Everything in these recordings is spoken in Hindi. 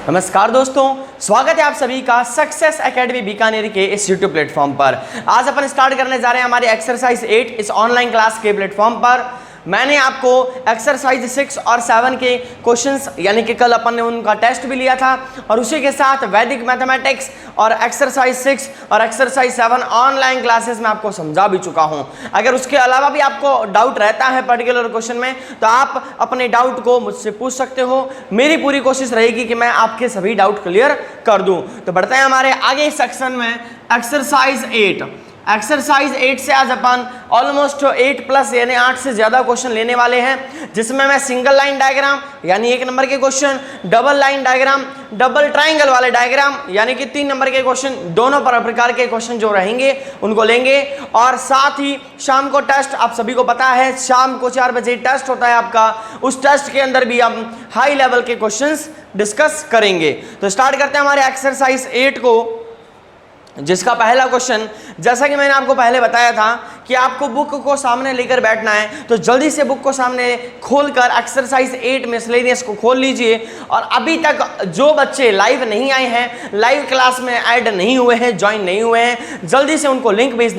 नमस्कार दोस्तों, स्वागत है आप सभी का सक्सेस एकेडमी बीकानेर के इस यूट्यूब प्लेटफॉर्म पर। आज अपन स्टार्ट करने जा रहे हैं हमारे एक्सरसाइज 8 इस ऑनलाइन क्लास के प्लेटफॉर्म पर। मैंने आपको एक्सरसाइज 6 और 7 के क्वेश्चंस यानी कि कल अपन ने उनका टेस्ट भी लिया था और उसी के साथ वैदिक मैथमेटिक्स और एक्सरसाइज 6 और एक्सरसाइज 7 ऑनलाइन क्लासेस में आपको समझा भी चुका हूं। अगर उसके अलावा भी आपको डाउट रहता है पर्टिकुलर क्वेश्चन में तो आप अपने डाउट को मुझसे पूछ सकते हो। मेरी पूरी कोशिश रहेगी कि मैं आपके सभी डाउट क्लियर कर दूं। तो बढ़ते हैं हमारे आगे सेक्शन में एक्सरसाइज 8। एक्सरसाइज 8 से आज अपन ऑलमोस्ट 8+ यानी 8 से ज्यादा क्वेश्चन लेने वाले हैं, जिसमें मैं सिंगल लाइन डायग्राम यानी 1 नंबर के question, double line diagram, double triangle वाले डायग्राम यानी कि 3 नंबर के क्वेश्चन, दोनों प्रकार के क्वेश्चन जो रहेंगे उनको लेंगे। और साथ ही शाम को टेस्ट, आप सभी को पता है शाम को 4 बजे टेस्ट होता है आपका। उस टेस्ट के अंदर भी हम हाई लेवल के क्वेश्चन डिस्कस करेंगे। तो स्टार्ट करते हैं हमारे एक्सरसाइज 8 को, जिसका पहला क्वेश्चन, जैसा कि मैंने आपको पहले बताया था कि आपको बुक को सामने लेकर बैठना है, तो जल्दी से बुक को सामने खोलकर एक्सरसाइज 8 मिसलेनियस को खोल लीजिए। और अभी तक जो बच्चे लाइव नहीं आए हैं, लाइव क्लास में ऐड नहीं हुए हैं, ज्वाइन नहीं हुए हैं, जल्दी से उनको लिंक भेज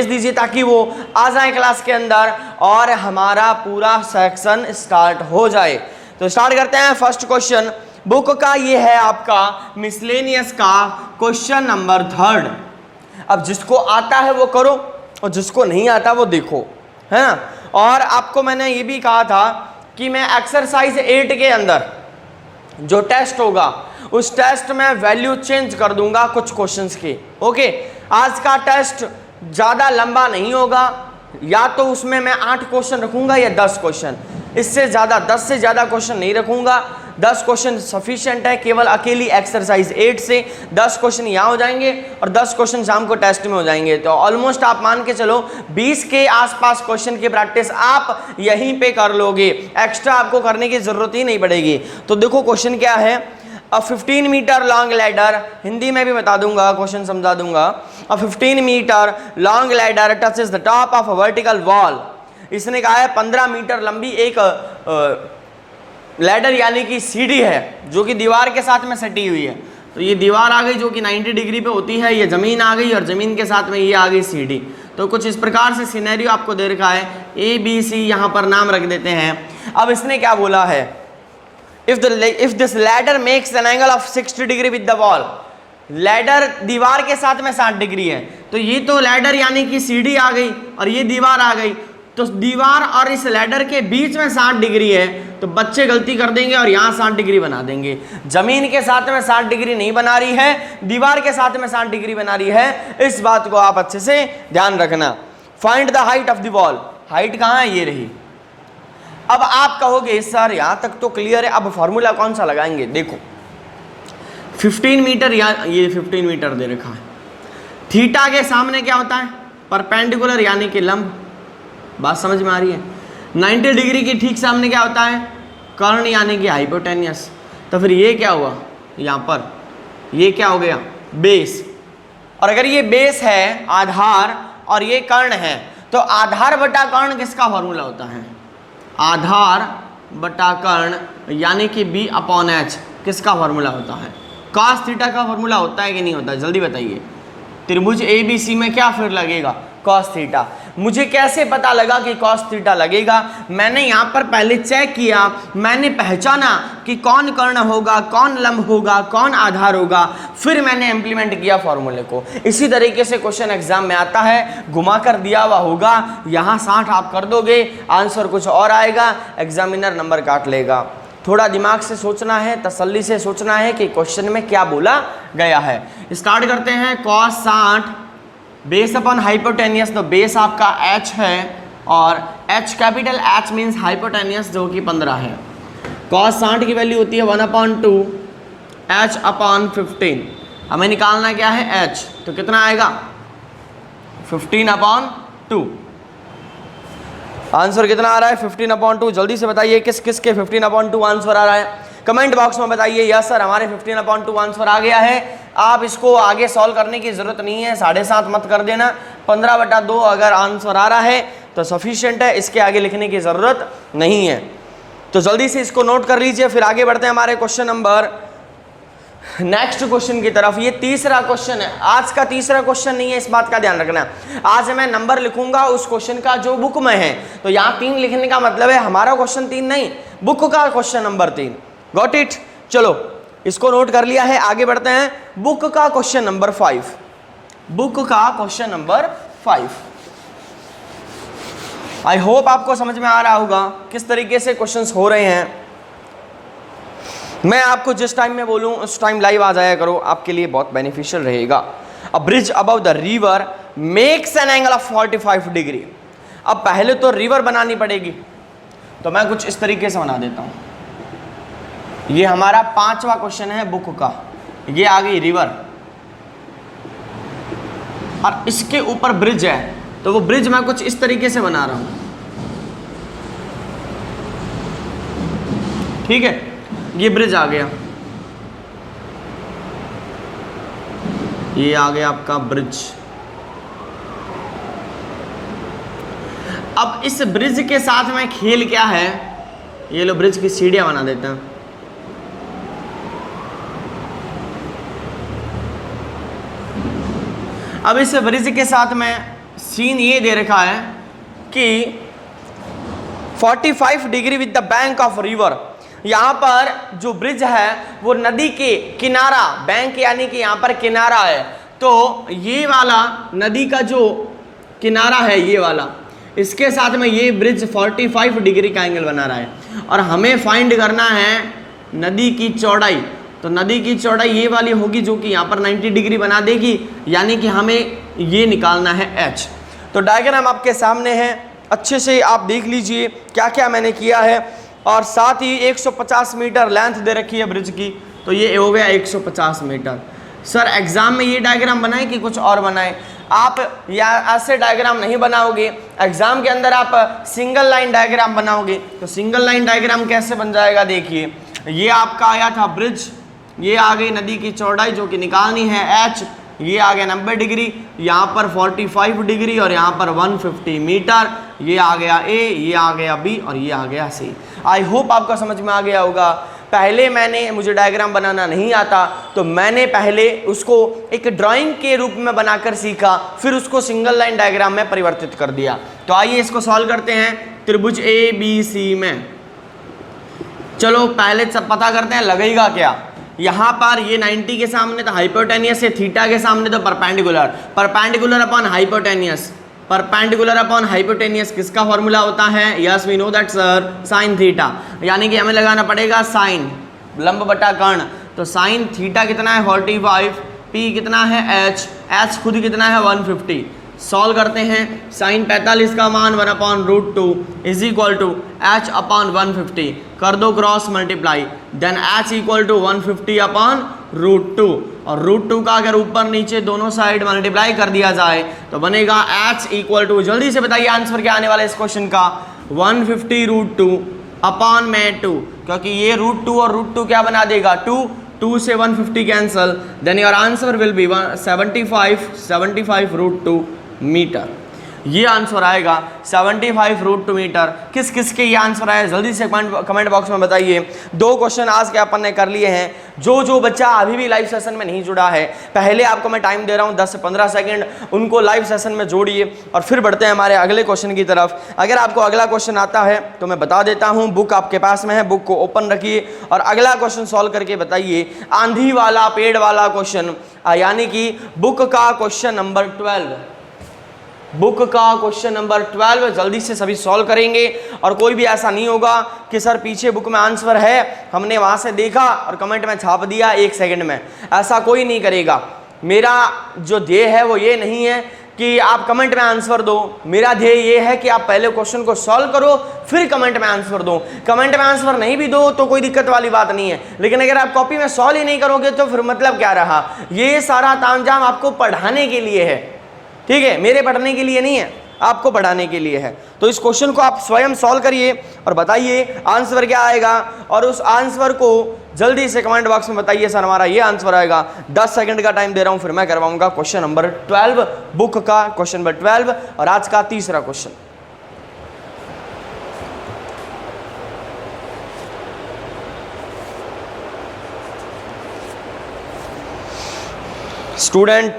दीजिए ताकि वो आ जाए क्लास के अंदर और हमारा पूरा सेक्शन स्टार्ट हो जाए। तो स्टार्ट करते हैं फर्स्ट क्वेश्चन बुक का। ये है आपका मिसलेनियस का क्वेश्चन नंबर 3। अब जिसको आता है वो करो और जिसको नहीं आता वो देखो, है ना। और आपको मैंने ये भी कहा था कि मैं एक्सरसाइज 8 के अंदर जो टेस्ट होगा उस टेस्ट में वैल्यू चेंज कर दूंगा कुछ क्वेश्चंस की। ओके, आज का टेस्ट ज़्यादा लंबा नहीं होगा, या तो उसमें मैं 8 क्वेश्चन रखूंगा या 10 क्वेश्चन, इससे ज़्यादा 10 से ज़्यादा क्वेश्चन नहीं रखूंगा। 10 क्वेश्चन सफिशिएंट है, केवल अकेली एक्सरसाइज 8 से 10 क्वेश्चन यहाँ हो जाएंगे और 10 क्वेश्चन शाम को टेस्ट में हो जाएंगे। तो ऑलमोस्ट आप मान के चलो 20 के आसपास क्वेश्चन की प्रैक्टिस आप यहीं पे कर लोगे, एक्स्ट्रा आपको करने की जरूरत ही नहीं पड़ेगी। तो देखो क्वेश्चन क्या है। A 15 metre long ladder, Hindi में भी बता दूंगा, क्वेश्चन समझा दूंगा। A 15 metre long ladder touches the top of a vertical wall. इसने कहा है 15 मीटर लंबी एक लैडर यानी कि सीढ़ी है जो कि दीवार के साथ में सटी हुई है। तो ये दीवार आ गई जो कि 90 डिग्री पे होती है, ये जमीन आ गई और जमीन के साथ में ये आ गई सीढ़ी। तो कुछ इस प्रकार से सिनेरियो आपको दे रखा है, ABC यहाँ पर नाम रख देते हैं। अब इसने क्या बोला है, if this ladder makes an angle of 60 degree with the wall. Ladder दीवार के साथ में 60 डिग्री है, तो ये तो लैडर यानी कि सीढ़ी आ गई और ये दीवार आ गई, तो दीवार और इस लैडर के बीच में 60 डिग्री है। तो बच्चे गलती कर देंगे और यहाँ 60 डिग्री बना देंगे। जमीन के साथ में 60 डिग्री नहीं बना रही है, दीवार के साथ में 60 डिग्री बना रही है। इस बात को आप अच्छे से ध्यान रखना। Find the height of the wall. Height कहाँ है, ये रही। अब आप कहोगे सर यहाँ तक तो क्लियर है, अब फॉर्मूला कौन सा लगाएंगे। देखो 15 मीटर, ये 15 मीटर दे रखा है। थीटा के सामने क्या होता है, परपेंडिकुलर यानी कि लंब। बात समझ में आ रही है। 90 डिग्री के ठीक सामने क्या होता है, कर्ण यानी कि हाइपोटेनियस। तो फिर ये क्या हुआ, यहाँ पर ये क्या हो गया, बेस। और अगर ये बेस है आधार और ये कर्ण है, तो आधार बटा कर्ण किसका फॉर्मूला होता है, आधार बटा कर्ण यानी कि B/H किसका फॉर्मूला होता है, cos थीटा का फॉर्मूला होता है कि नहीं होता, जल्दी बताइए। त्रिभुज ABC में क्या फिर लगेगा, cos थीटा। मुझे कैसे पता लगा कि cos थीटा लगेगा, मैंने यहाँ पर पहले चेक किया, मैंने पहचाना कि कौन कर्ण होगा, कौन लंब होगा, कौन आधार होगा, फिर मैंने इम्प्लीमेंट किया फॉर्मूले को। इसी तरीके से क्वेश्चन एग्जाम में आता है, घुमा कर दिया हुआ होगा, यहाँ 60 आप कर दोगे, आंसर कुछ और आएगा, एग्जामिनर नंबर काट लेगा। थोड़ा दिमाग से सोचना है, तसल्ली से सोचना है कि क्वेश्चन में क्या बोला गया है। स्टार्ट करते हैं। cos 60 बेस अपॉन हाइपोटेनियस, तो बेस आपका h है और h capital H means hypotenuse जो कि 15 है। cos 60 की वैल्यू होती है 1/2 h/15। हमें निकालना क्या है, h, तो कितना आएगा 15/2। आंसर कितना आ रहा है, 15/2। जल्दी से बताइए किस किस के 15/2 आंसर आ रहा है, कमेंट बॉक्स में बताइए। यस सर हमारे 15/2 आंसर आ गया है। आप इसको आगे सॉल्व करने की जरूरत नहीं है, 7.5 मत कर देना, 15/2 अगर आंसर आ रहा है तो सफिशिएंट है, इसके आगे लिखने की जरूरत नहीं है। तो जल्दी से इसको नोट कर लीजिए। फिर आगे बढ़ते हैं हमारे क्वेश्चन नंबर नेक्स्ट क्वेश्चन की तरफ। ये तीसरा क्वेश्चन है, आज का तीसरा क्वेश्चन नहीं है, इस बात का ध्यान रखना। आज मैं नंबर लिखूंगा उस क्वेश्चन का जो बुक में है, तो यहाँ 3 लिखने का मतलब है हमारा क्वेश्चन 3 नहीं, बुक का क्वेश्चन नंबर 3। Got it? चलो इसको नोट कर लिया है, आगे बढ़ते हैं। बुक का क्वेश्चन नंबर 5, बुक का क्वेश्चन नंबर 5। आई होप आपको समझ में आ रहा होगा किस तरीके से क्वेश्चंस हो रहे हैं। मैं आपको जिस टाइम में बोलूं उस टाइम लाइव आ जाया करो, आपके लिए बहुत बेनिफिशियल रहेगा। अ bridge above the river makes an angle of 45 degree. अब पहले तो रिवर बनानी पड़ेगी, तो मैं कुछ इस तरीके से बना देता हूं। ये हमारा 5वां क्वेश्चन है बुक का, ये आ गई रिवर और इसके ऊपर ब्रिज है, तो वो ब्रिज मैं कुछ इस तरीके से बना रहा हूं। ठीक है, ये ब्रिज आ गया, ये आ गया आपका ब्रिज। अब इस ब्रिज के साथ में खेल क्या है, ये लो ब्रिज की सीढ़ियां बना देते हैं। अब इस ब्रिज के साथ में सीन ये दे रखा है कि 45 degree with the bank of river. यहाँ पर जो ब्रिज है वो नदी के किनारा, बैंक यानी कि यहाँ पर किनारा है, तो ये वाला नदी का जो किनारा है ये वाला, इसके साथ में ये ब्रिज 45 डिग्री का एंगल बना रहा है। और हमें फाइंड करना है नदी की चौड़ाई, तो नदी की चौड़ाई ये वाली होगी जो कि यहाँ पर 90 डिग्री बना देगी, यानी कि हमें ये निकालना है h। तो डायग्राम आपके सामने है, अच्छे से आप देख लीजिए क्या क्या मैंने किया है। और साथ ही 150 मीटर लेंथ दे रखी है ब्रिज की, तो ये हो गया 150 मीटर। सर एग्जाम में ये डायग्राम बनाए कि कुछ और बनाए? आप या ऐसे डायग्राम नहीं बनाओगे, एग्जाम के अंदर आप सिंगल लाइन डायग्राम बनाओगे। तो सिंगल लाइन डायग्राम कैसे बन जाएगा, देखिए ये आपका आया था ब्रिज, ये आ गई नदी की चौड़ाई जो कि निकालनी है h, ये आ गया 90 डिग्री, यहाँ पर 45 डिग्री और यहाँ पर 150 मीटर, ये आ गया A, ये आ गया B और ये आ गया C। आई होप आपको समझ में आ गया होगा। पहले मुझे डायग्राम बनाना नहीं आता, तो मैंने पहले उसको एक ड्राइंग के रूप में बनाकर सीखा, फिर उसको सिंगल लाइन डायग्राम में परिवर्तित कर दिया। तो आइए इसको सॉल्व करते हैं त्रिभुज ABC में। चलो पहले सब पता करते हैं लगेगा क्या। यहाँ पर ये 90 के सामने तो हाइपोटेनियस है, थीटा के सामने तो perpendicular, perpendicular upon hypotenuse, perpendicular upon hypotenuse किसका फॉर्मूला होता है? Yes we know that sir, sine theta. यानी कि हमें लगाना पड़ेगा साइन लंब बटा कर्ण, तो साइन थीटा कितना है 45, पी कितना है h, h खुद कितना है 150। सॉल्व करते हैं, साइन 45 का मान 1/√2 is equal to h upon 150, कर दो cross multiply, then h equal to 150/√2, और √2 का अगर ऊपर नीचे दोनों साइड मल्टीप्लाई कर दिया जाए तो बनेगा h इक्वल टू, जल्दी से बताइए आंसर क्या आने वाला है इस क्वेश्चन का, 150√2 अपॉन में 2, क्योंकि ये √2 और √2 क्या बना देगा 2 से 150 cancel, then your answer will be 75√2 metre. ये आंसर आएगा 75√2 मीटर। किस किस के ये आंसर आया जल्दी से कमेंट बॉक्स में बताइए। 2 क्वेश्चन आज के अपन ने कर लिए हैं। जो बच्चा अभी भी लाइव सेशन में नहीं जुड़ा है, पहले आपको मैं टाइम दे रहा हूं 10 से 15 सेकंड, उनको लाइव सेशन में जोड़िए और फिर बढ़ते हैं हमारे अगले क्वेश्चन की तरफ। अगर आपको अगला क्वेश्चन आता है तो मैं बता देता हूँ, बुक आपके पास में है, बुक को ओपन रखिए और अगला क्वेश्चन सॉल्व करके बताइए। आंधी वाला पेड़ वाला क्वेश्चन, यानी कि बुक का क्वेश्चन नंबर 12, बुक का क्वेश्चन नंबर 12 जल्दी से सभी सॉल्व करेंगे। और कोई भी ऐसा नहीं होगा कि सर पीछे बुक में आंसर है, हमने वहां से देखा और कमेंट में छाप दिया 1 सेकंड में, ऐसा कोई नहीं करेगा। मेरा जो ध्येय है वो ये नहीं है कि आप कमेंट में आंसर दो, मेरा ध्येय ये है कि आप पहले क्वेश्चन को सॉल्व करो फिर कमेंट में आंसर दो। कमेंट में आंसर नहीं भी दो तो कोई दिक्कत वाली बात नहीं है, लेकिन अगर आप कॉपी में सॉल्व ही नहीं करोगे तो फिर मतलब क्या रहा। ये सारा तामझाम आपको पढ़ाने के लिए है, ठीक है, मेरे पढ़ने के लिए नहीं है, आपको पढ़ाने के लिए है। तो इस क्वेश्चन को आप स्वयं सॉल्व करिए और बताइए आंसर क्या आएगा, और उस आंसर को जल्दी से कमेंट बॉक्स में बताइए सर हमारा ये आंसर आएगा। 10 सेकंड का टाइम दे रहा हूं, फिर मैं करवाऊंगा क्वेश्चन नंबर 12, बुक का क्वेश्चन नंबर 12 और आज का तीसरा क्वेश्चन। स्टूडेंट,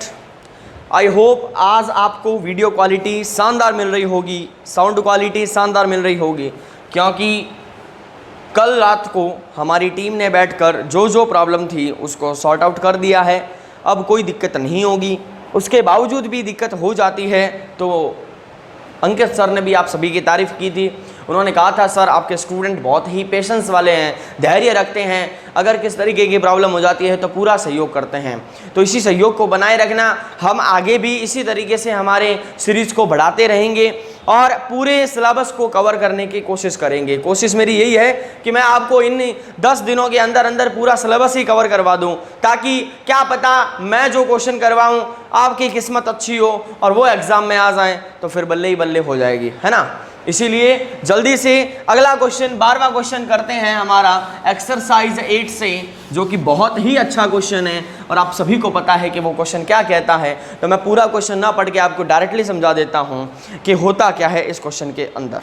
आई होप आज आपको वीडियो क्वालिटी शानदार मिल रही होगी, साउंड क्वालिटी शानदार मिल रही होगी, क्योंकि कल रात को हमारी टीम ने बैठकर जो जो प्रॉब्लम थी उसको सॉर्ट आउट कर दिया है। अब कोई दिक्कत नहीं होगी। उसके बावजूद भी दिक्कत हो जाती है तो अंकित सर ने भी आप सभी की तारीफ़ की थी। उन्होंने कहा था सर आपके स्टूडेंट बहुत ही पेशेंस वाले हैं, धैर्य रखते हैं, अगर किस तरीके की प्रॉब्लम हो जाती है तो पूरा सहयोग करते हैं। तो इसी सहयोग को बनाए रखना, हम आगे भी इसी तरीके से हमारे सीरीज़ को बढ़ाते रहेंगे और पूरे सिलेबस को कवर करने की कोशिश करेंगे। कोशिश मेरी यही है कि मैं आपको इन 10 दिनों के अंदर अंदर पूरा सिलेबस ही कवर करवा दूं, ताकि क्या पता मैं जो क्वेश्चन करवाऊं आपकी किस्मत अच्छी हो और वो एग्ज़ाम में आ जाएं तो फिर बल्ले ही बल्ले हो जाएगी, है ना। इसीलिए जल्दी से अगला क्वेश्चन 12वां क्वेश्चन करते हैं हमारा एक्सरसाइज 8 से, जो कि बहुत ही अच्छा क्वेश्चन है और आप सभी को पता है कि वो क्वेश्चन क्या कहता है। तो मैं पूरा क्वेश्चन ना पढ़ के आपको डायरेक्टली समझा देता हूं कि होता क्या है इस क्वेश्चन के अंदर।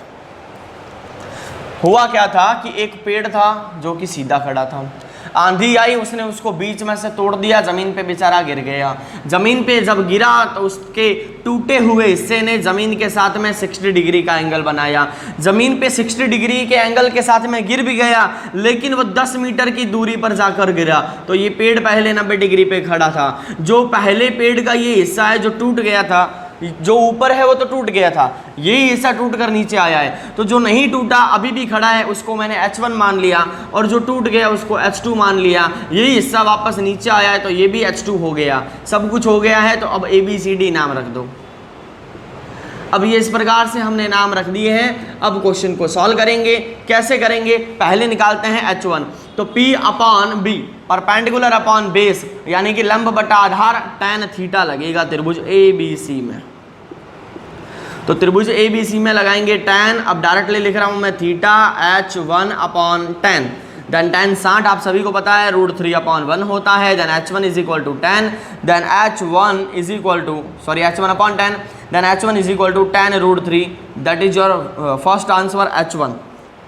हुआ क्या था कि एक पेड़ था जो कि सीधा खड़ा था, आंधी आई उसने उसको बीच में से तोड़ दिया, ज़मीन पे बेचारा गिर गया। ज़मीन पे जब गिरा तो उसके टूटे हुए हिस्से ने ज़मीन के साथ में 60 डिग्री का एंगल बनाया। ज़मीन पे 60 डिग्री के एंगल के साथ में गिर भी गया, लेकिन वो 10 मीटर की दूरी पर जाकर गिरा। तो ये पेड़ पहले 90 डिग्री पे खड़ा था। जो पहले पेड़ का ये हिस्सा है जो टूट गया था, जो ऊपर है वो तो टूट गया था, यही हिस्सा टूट कर नीचे आया है। तो जो नहीं टूटा अभी भी खड़ा है उसको मैंने H1 मान लिया, और जो टूट गया उसको H2 मान लिया। यही हिस्सा वापस नीचे आया है तो ये भी H2 हो गया। सब कुछ हो गया है तो अब ABCD नाम रख दो। अब ये इस प्रकार से हमने नाम रख दिए हैं। अब क्वेश्चन को सॉल्व करेंगे। कैसे करेंगे? पहले निकालते हैं H1। तो P upon B perpendicular upon base, यानी कि लंब बटा आधार tan थीटा लगेगा त्रिभुज ABC में। तो त्रिभुज ABC में लगाएंगे tan। अब डायरेक्टली लिख रहा हूं मैं theta H1 upon tan। Then tan 60 आप सभी को पता है √3 अपॉन 1 होता है। Then H1 is equal to tan। Then H1 is equal to H1 upon tan। Then H1 is equal to tan √3। That is your first answer H1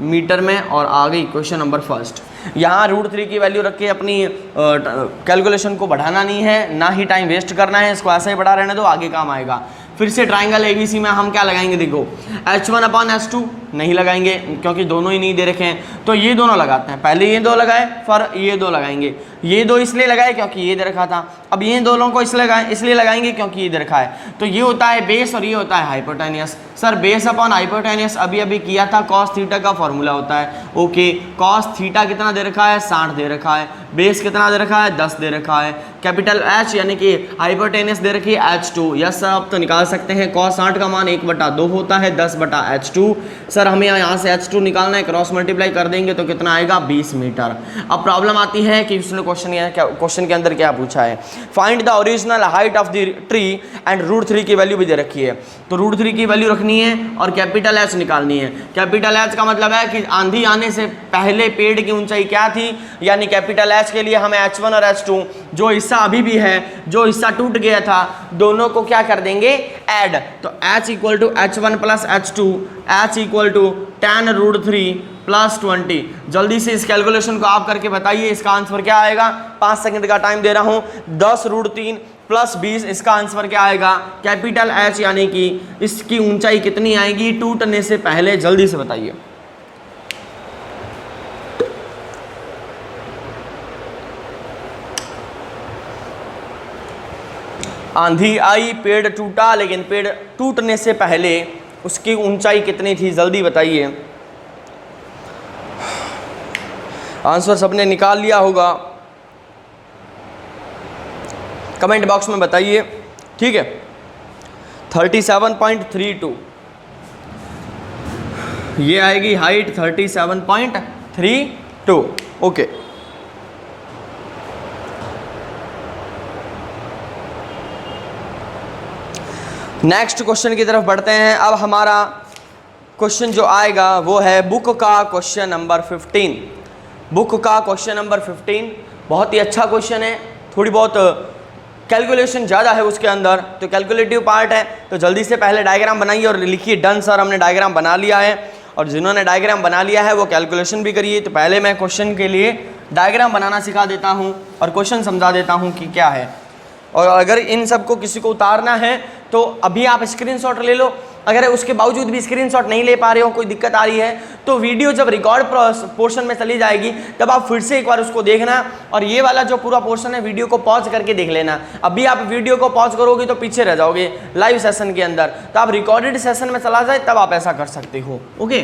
metre में। और आ गई क्वेश्चन नंबर फर्स्ट। यहाँ √3 की वैल्यू रख के अपनी कैलकुलेशन को बढ़ाना नहीं है, ना ही टाइम वेस्ट करना है, इसको ऐसे ही बढ़ा रहने दो, आगे काम आएगा। फिर से ट्राइंगल ABC में हम क्या लगाएंगे? देखो H1 अपॉन H2 नहीं लगाएंगे क्योंकि दोनों ही नहीं दे रखे हैं, तो ये दोनों लगाते हैं। पहले ये दो लगाए फिर ये दो लगाएंगे। ये दो इसलिए लगाए क्योंकि ये दे रखा था। अब ये दोनों को इसलिए लगाएंगे क्योंकि ये दे रखा है। तो ये होता है बेस और ये होता है hypotenuse. Sir base upon hypotenuse अभी अभी किया था, कॉस थीटा का फॉर्मूला होता है। ओके, कॉस थीटा कितना दे रखा है? 60 दे रखा है। बेस कितना दे रखा है? 10 दे रखा है। कैपिटल H यानी कि हाइपोटेनियस दे रखी है H2। यस सर, आप तो निकाल सकते हैं। कॉस 60 का मान 1/2 होता है, 10/H2। सर हमें यहाँ से H2 निकालना है, क्रॉस मल्टीप्लाई कर देंगे तो कितना आएगा? 20 मीटर। अब प्रॉब्लम आती है कि उसने क्वेश्चन के अंदर क्या पूछा है? Find the original height of the tree and √3 की वैल्यू भी दे रखी है। तो √3 की वैल्यू रखनी है और कैपिटल H निकालनी है। कैपिटल H का मतलब है कि आंधी आने से पहले पेड़ की ऊंचाई क्या थी, यानी कैपिटल H के लिए हमें H1 और H2, जो हिस्सा अभी भी है, जो हिस्सा टूट गया था, दोनों को क्या कर देंगे? ऐड। तो H equal to H1 plus H2, H equal to tan √3 plus 20। जल्दी से इस कैलकुलेशन को आप करके बताइए इसका आंसर क्या आएगा। 5 सेकंड का टाइम दे रहा हूं। 10 √3 प्लस 20, इसका आंसर क्या आएगा? कैपिटल H यानी कि इसकी ऊंचाई कितनी आएगी टूटने से पहले? जल्दी से बताइए। आंधी आई, पेड़ टूटा, लेकिन पेड़ टूटने से पहले उसकी ऊंचाई कितनी थी? जल्दी बताइए। आंसर सबने निकाल लिया होगा, कमेंट बॉक्स में बताइए। ठीक है, 37.32 ये आएगी हाइट 37.32। ओके, नेक्स्ट क्वेश्चन की तरफ बढ़ते हैं। अब हमारा क्वेश्चन जो आएगा वो है बुक का क्वेश्चन नंबर 15। बुक का क्वेश्चन नंबर 15 बहुत ही अच्छा क्वेश्चन है। थोड़ी बहुत कैलकुलेशन ज़्यादा है उसके अंदर, तो कैलकुलेटिव पार्ट है। तो जल्दी से पहले डायग्राम बनाइए और लिखिए डन सर, हमने डायग्राम बना लिया है। और जिन्होंने डायग्राम बना लिया है वो कैलकुलेशन भी करिए। तो पहले मैं क्वेश्चन के लिए डायग्राम बनाना सिखा देता हूँ और क्वेश्चन समझा देता हूँ कि क्या है। और अगर इन सबको किसी को उतारना है तो अभी आप स्क्रीनशॉट ले लो। अगर उसके बावजूद भी स्क्रीनशॉट नहीं ले पा रहे हो, कोई दिक्कत आ रही है, तो वीडियो जब रिकॉर्ड पोर्शन में चली जाएगी तब आप फिर से एक बार उसको देखना और ये वाला जो पूरा पोर्शन है वीडियो को पॉज करके देख लेना। अभी आप वीडियो को पॉज करोगे तो पीछे रह जाओगे लाइव सेशन के अंदर, तो आप रिकॉर्डेड सेशन में चला जाए तब आप ऐसा कर सकते हो। ओके,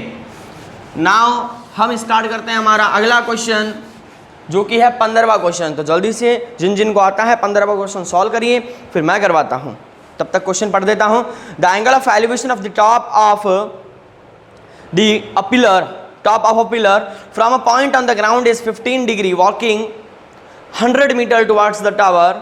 नाउ हम स्टार्ट करते हैं हमारा अगला क्वेश्चन जो कि है 15वां क्वेश्चन। तो जल्दी से जिन जिन को आता है 15वां क्वेश्चन सॉल्व करिए, फिर मैं करवाता हूं। तब तक क्वेश्चन पढ़ देता हूं। The angle of elevation of the top of a pillar from a point on the ground is 15 degree walking 100 metre towards the tower.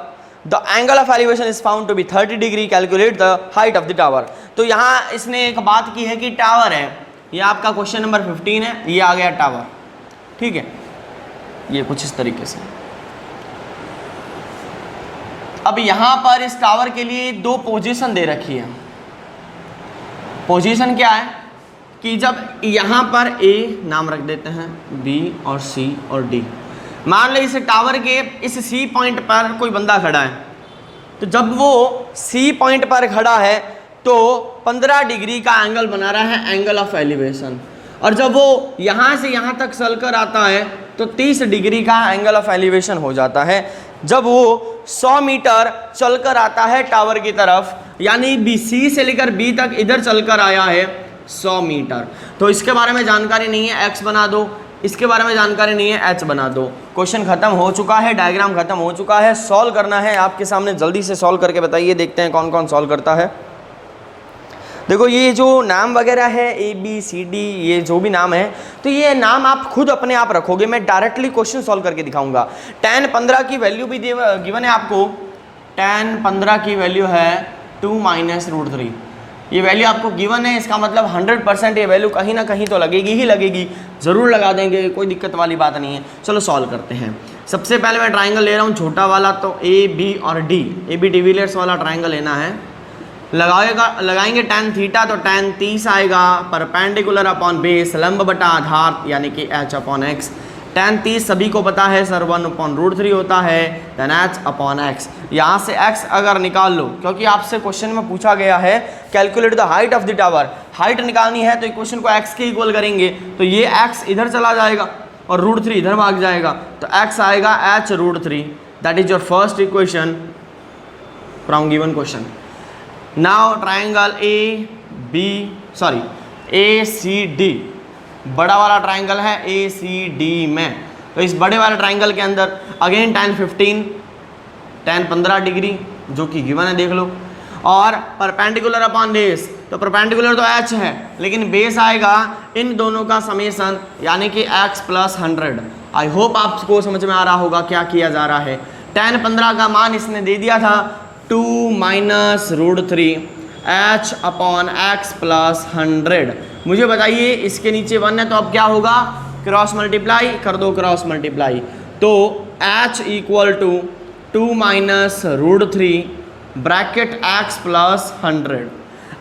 The angle of elevation is found to be 30 degree, calculate the height of the tower. तो यहाँ इसने एक बात की है कि टावर है, ये आपका क्वेश्चन नंबर 15 है, ये आ गया टावर। ठीक है, ये कुछ इस तरीके से। अब यहां पर इस टावर के लिए दो पोजीशन दे रखी है। पोजीशन क्या है कि जब यहां पर ए नाम रख देते हैं, बी और सी और डी, मान लो इस टावर के इस सी पॉइंट पर कोई बंदा खड़ा है, तो जब वो सी पॉइंट पर खड़ा है तो 15 डिग्री का एंगल बना रहा है, एंगल ऑफ एलिवेशन। और जब वो यहां से यहां तक चलकर आता है तो 30 डिग्री का एंगल ऑफ एलिवेशन हो जाता है। जब वो 100 मीटर चलकर आता है टावर की तरफ, यानी बी सी से लेकर बी तक इधर चलकर आया है 100 मीटर, तो इसके बारे में जानकारी नहीं है, एक्स बना दो। इसके बारे में जानकारी नहीं है, एच बना दो। क्वेश्चन खत्म हो चुका है, डायग्राम खत्म हो चुका है। सॉल्व करना है आपके सामने, जल्दी से सॉल्व करके बताइए, देखते हैं कौन कौन सॉल्व करता है। देखो ये जो नाम वगैरह है ए बी सी डी, ये जो भी नाम है, तो ये नाम आप खुद अपने आप रखोगे, मैं डायरेक्टली क्वेश्चन सॉल्व करके दिखाऊंगा। tan 15 की वैल्यू भी गिवन है आपको। tan 15 की वैल्यू है 2 - √3। ये वैल्यू आपको गिवन है, इसका मतलब 100% ये वैल्यू कहीं ना कहीं तो लगेगी ही लगेगी, ज़रूर लगा देंगे, कोई दिक्कत वाली बात नहीं है। चलो सॉल्व करते हैं। सबसे पहले मैं ट्राइंगल ले रहा हूँ छोटा वाला, तो ए बी और डी, ए बी डिविलियर्स वाला ट्राइंगल लेना है। लगाएंगे tan थीटा, तो tan 30 आएगा, परपेंडिकुलर अपॉन बेस, लंब बटा आधार यानी कि h अपॉन x। tan 30 सभी को पता है सर 1/√3 होता है, then h अपॉन x। यहाँ से x अगर निकाल लो, क्योंकि आपसे क्वेश्चन में पूछा गया है calculate the height of the tower, height निकालनी है तो इक्वेशन को x के इक्वल करेंगे, तो ये x इधर चला जाएगा और √3 इधर भाग जाएगा, तो x आएगा h√3। That is your first equation from given question. Now triangle A C D, बड़ा वाला ट्राइंगल है ए सी डी में, तो इस बड़े वाले ट्राइंगल के अंदर अगेन tan 15 डिग्री जो कि गिवन है, देख लो, और परपेंडिकुलर अपॉन बेस, तो परपेंडिकुलर तो h है लेकिन बेस आएगा इन दोनों का समेसन यानी कि x + 100। आई होप आपको समझ में आ रहा होगा क्या किया जा रहा है। tan 15 का मान इसने दे दिया था 2 - √3 h अपॉन x + 100। मुझे बताइए इसके नीचे 1 है तो अब क्या होगा, क्रॉस मल्टीप्लाई कर दो, क्रॉस मल्टीप्लाई, तो h = 2 - √3 ब्रैकेट x + 100।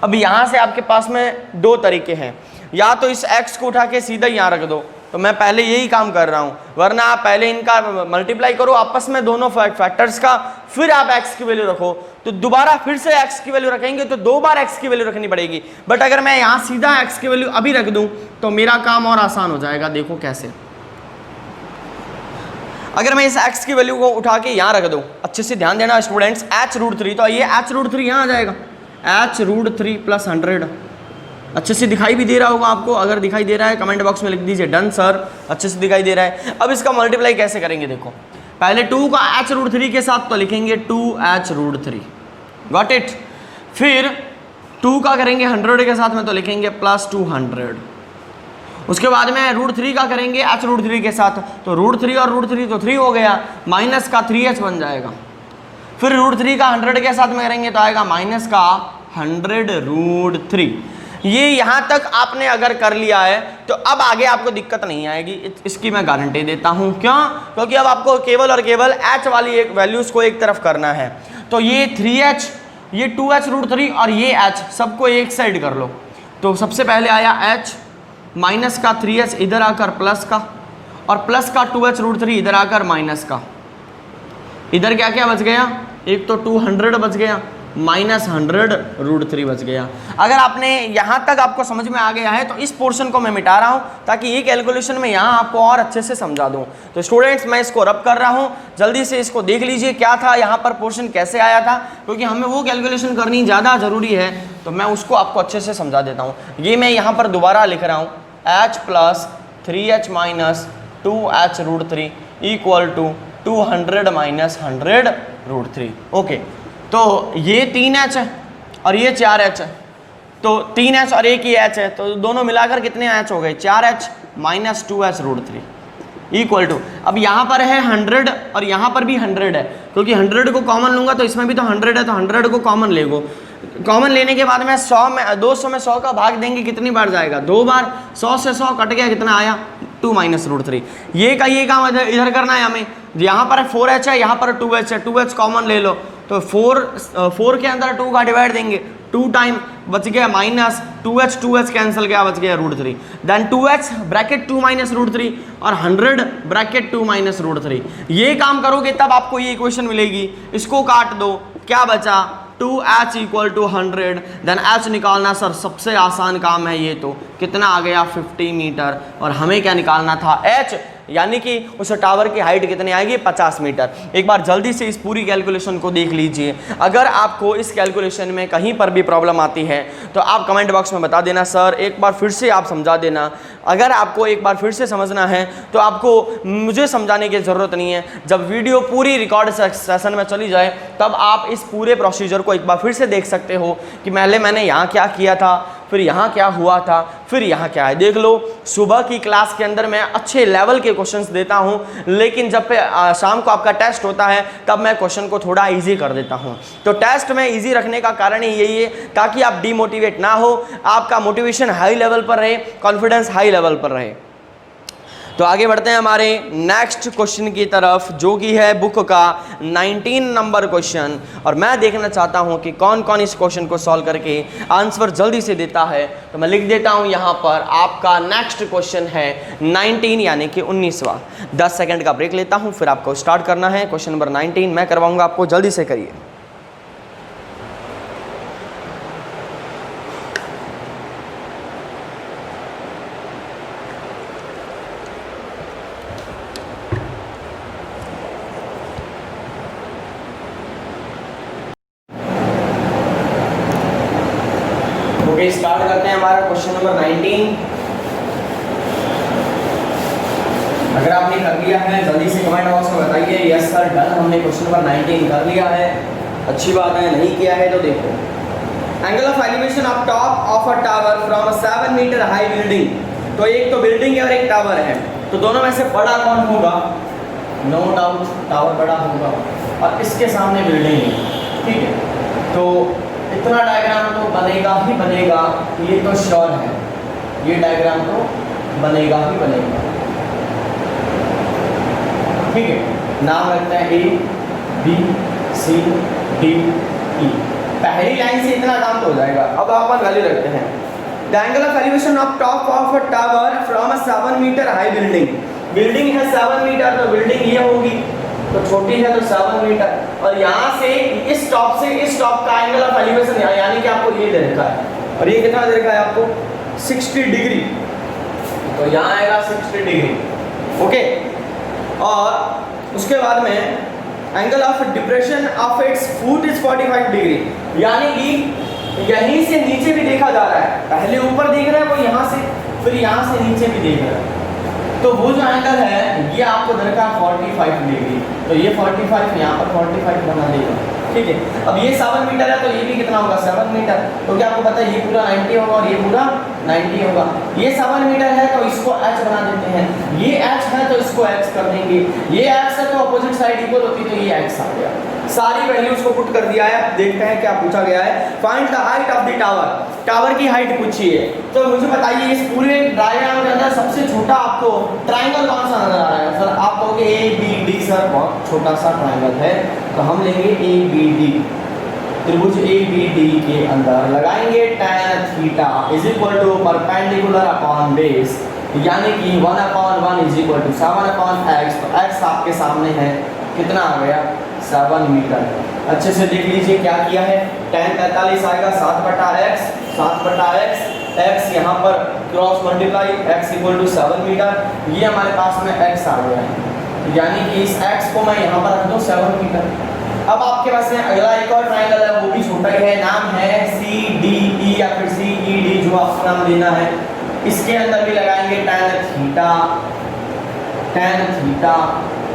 अब यहाँ से आपके पास में दो तरीके हैं, या तो इस x को उठा के सीधा यहाँ रख दो, तो मैं पहले यही काम कर रहा हूँ, वरना आप पहले इनका मल्टीप्लाई करो आपस में दोनों फैक्टर्स का, फिर आप x की वैल्यू रखो, तो दोबारा फिर से x की वैल्यू रखेंगे तो 2 बार x की वैल्यू रखनी पड़ेगी। बट अगर मैं यहाँ सीधा x की वैल्यू अभी रख दूँ तो मेरा काम और आसान हो जाएगा। देखो कैसे, अगर मैं इस x की वैल्यू को उठा के यहाँ रख दूँ, अच्छे से ध्यान देना स्टूडेंट्स, h√3, तो ये h√3 यहाँ आ जाएगा, h√3 + 100। अच्छे से दिखाई भी दे रहा होगा आपको, अगर दिखाई दे रहा है कमेंट बॉक्स में लिख दीजिए डन सर, अच्छे से दिखाई दे रहा है। अब इसका मल्टीप्लाई कैसे करेंगे, देखो पहले 2 का h√3 के साथ तो लिखेंगे 2h√3, गॉट इट। फिर 2 का करेंगे 100 के साथ में तो लिखेंगे +200। उसके बाद में √3 का करेंगे h√3 के साथ, तो √3 और √3 तो 3 हो गया, माइनस का 3h बन जाएगा। फिर √3 का 100 के साथ में करेंगे तो आएगा माइनस का 100√3। ये यहाँ तक आपने अगर कर लिया है तो अब आगे आपको दिक्कत नहीं आएगी, इसकी मैं गारंटी देता हूँ। क्यों? क्योंकि अब आपको केवल और केवल h वाली एक वैल्यूज़ को एक तरफ करना है। तो ये 3h, ये 2h√3 और ये h सबको एक साइड कर लो। तो सबसे पहले आया h, माइनस का 3h इधर आकर प्लस का, और प्लस का 2h√3 इधर आकर माइनस का। इधर क्या क्या बच गया, एक तो 200 बच गया माइनस 100√3 बच गया। अगर आपने यहाँ तक आपको समझ में आ गया है तो इस पोर्शन को मैं मिटा रहा हूँ ताकि ये कैलकुलेशन में यहाँ आपको और अच्छे से समझा दूँ। तो स्टूडेंट्स मैं इसको रब कर रहा हूँ, जल्दी से इसको देख लीजिए क्या था यहाँ पर, पोर्शन कैसे आया था, क्योंकि हमें वो कैलकुलेशन करनी ज़्यादा ज़रूरी है, तो मैं उसको आपको अच्छे से समझा देता हूँ। ये मैं यहाँ पर दोबारा लिख रहा हूँ, h + 3h - 2h√3 equal to 200 - 100√3। Okay, तो ये 3h है और ये 4h है, तो 3h और एक ही h है, तो दोनों मिलाकर कितने h हो गए, 4h - 2h√3 इक्वल टू, अब यहाँ पर है 100 और यहाँ पर भी 100 है, क्योंकि 100 को कॉमन लूँगा तो इसमें भी तो 100 है, तो 100 को कॉमन ले गो। कॉमन लेने के बाद में 100 में 200 में 100 का भाग देंगे, कितनी बार जाएगा, 2 बार। 100 से 100 कट गया, कितना आया, 2 - √3। ये काम इधर करना है हमें। यहाँ पर 4h है, यहाँ पर 2h है, 2h कॉमन ले लो, तो 4 के अंदर 2 का डिवाइड देंगे, 2 टाइम बच गया माइनस 2h कैंसिल गया, बच गया √3। देन 2h ब्रैकेट 2 - √3 और 100 ब्रैकेट 2 - √3। ये काम करोगे तब आपको ये इक्वेशन मिलेगी। इसको काट दो, क्या बचा, 2h = 100। देन h निकालना सर सबसे आसान काम है, ये तो कितना आ गया 50 मीटर, और हमें क्या निकालना था, h, यानी कि उस टावर की हाइट कितनी आएगी, 50 मीटर। एक बार जल्दी से इस पूरी कैलकुलेशन को देख लीजिए। अगर आपको इस कैलकुलेशन में कहीं पर भी प्रॉब्लम आती है तो आप कमेंट बॉक्स में बता देना, सर एक बार फिर से आप समझा देना। अगर आपको एक बार फिर से समझना है तो आपको मुझे समझाने की ज़रूरत नहीं है, जब वीडियो पूरी रिकॉर्ड सेशन में चली जाए तब आप इस पूरे प्रोसीजर को एक बार फिर से देख सकते हो कि पहले मैंने यहाँ क्या किया था, फिर यहाँ क्या हुआ था, फिर यहाँ क्या है। देख लो, सुबह की क्लास के अंदर मैं अच्छे लेवल के क्वेश्चंस देता हूँ, लेकिन जब पे शाम को आपका टेस्ट होता है तब मैं क्वेश्चन को थोड़ा इजी कर देता हूँ। तो टेस्ट में इजी रखने का कारण ही यही है ताकि आप डीमोटिवेट ना हो, आपका मोटिवेशन हाई लेवल पर रहे, कॉन्फिडेंस हाई लेवल पर रहे। तो आगे बढ़ते हैं हमारे नेक्स्ट क्वेश्चन की तरफ, जो कि है बुक का 19 नंबर क्वेश्चन, और मैं देखना चाहता हूं कि कौन कौन इस क्वेश्चन को सॉल्व करके आंसर जल्दी से देता है। तो मैं लिख देता हूं यहाँ पर, आपका नेक्स्ट क्वेश्चन है 19 यानी कि 19वां। 10 सेकंड का ब्रेक लेता हूं, फिर आपको स्टार्ट करना है। क्वेश्चन नंबर 19 मैं करवाऊंगा आपको, जल्दी से करिए। ओके, स्टार्ट करते हैं हमारा क्वेश्चन नंबर 19। अगर आपने कर लिया है जल्दी से कमेंट बॉक्स में बताइए, यस सर डन, हमने क्वेश्चन नंबर 19 कर लिया है। अच्छी बात है, नहीं किया है तो देखो, angle of elevation of top of a tower from a 7 metre high building. तो एक तो बिल्डिंग है और एक टावर है, तो दोनों में से बड़ा कौन होगा, नो डाउट टावर बड़ा होगा, और इसके सामने बिल्डिंग है, ठीक है। तो इतना डायग्राम तो बनेगा ही बनेगा, ये तो श्योर है, ये डायग्राम तो बनेगा ही बनेगा, ठीक है। नाम रखते हैं A B C D E। पहली लाइन से इतना काम तो हो जाएगा। अब अपन वैल्यू रखते हैं, the angle of elevation of top of a tower from a 7 metre high building. Building है 7 मीटर, तो बिल्डिंग ये होगी, तो छोटी है तो 7 मीटर, और यहाँ से इस टॉप से इस टॉप का एंगल ऑफ एलिवेशन यानी कि आपको ये दे रखा है, और ये कितना दे रखा है आपको, 60 डिग्री, तो यहाँ आएगा 60 डिग्री, ओके। और उसके बाद में angle of depression of its foot is 45 degree, यानी कि यहीं से नीचे भी देखा जा रहा है, पहले ऊपर देख रहा है वो यहाँ से, फिर यहाँ से नीचे भी देख रहा है, तो वो जो एंगल है ये आपको दरकार 45 डिग्री, तो ये 45 यहाँ पर 45 बना देगा, ठीक है। अब ये 7 मीटर है तो ये भी कितना होगा, 7 मीटर, तो क्या आपको पता है ये पूरा 90 होगा और ये पूरा 90 होगा। ये 7 मीटर है तो इसको h बना देते हैं, ये h है तो इसको x कर देंगे, ये x है तो अपोजिट साइड इक्वल होती, तो ये x आ गया। सारी वैल्यूज को पुट कर दिया है। देखते हैं क्या पूछा गया है, find the height of the tower, tower की हाइट पूछी है। तो मुझे बताइए इस पूरे डायग्राम के अंदर सबसे छोटा आपको ट्राइंगल कौन सा नजर आ रहा है, सर आप कहोगे ABD, सर बहुत छोटा सा ट्राइंगल है, तो हम लेंगे ABD, त्रिभुज ABD के अंदर लगाएंगे tan theta is equal to perpendicular upon base, यानी कि 1/1 इज इक्वल टू 7/x, तो x आपके सामने है, कितना आ गया 7 मीटर। अच्छे से देख लीजिए क्या किया है, tan 43 आएगा 7/x, 7/x, x यहाँ पर cross multiply x equal to 7 metre, ये हमारे पास में x आ गया है, यानी कि इस x को मैं यहाँ पर रख दूँ 7 मीटर। अब आपके पास में अगला एक और ट्राइंगल है, वो भी छोटा ही है, नाम है CDE या फिर CED, जो आपको नाम देना है। इसके अंदर भी लगाएंगे tan थीटा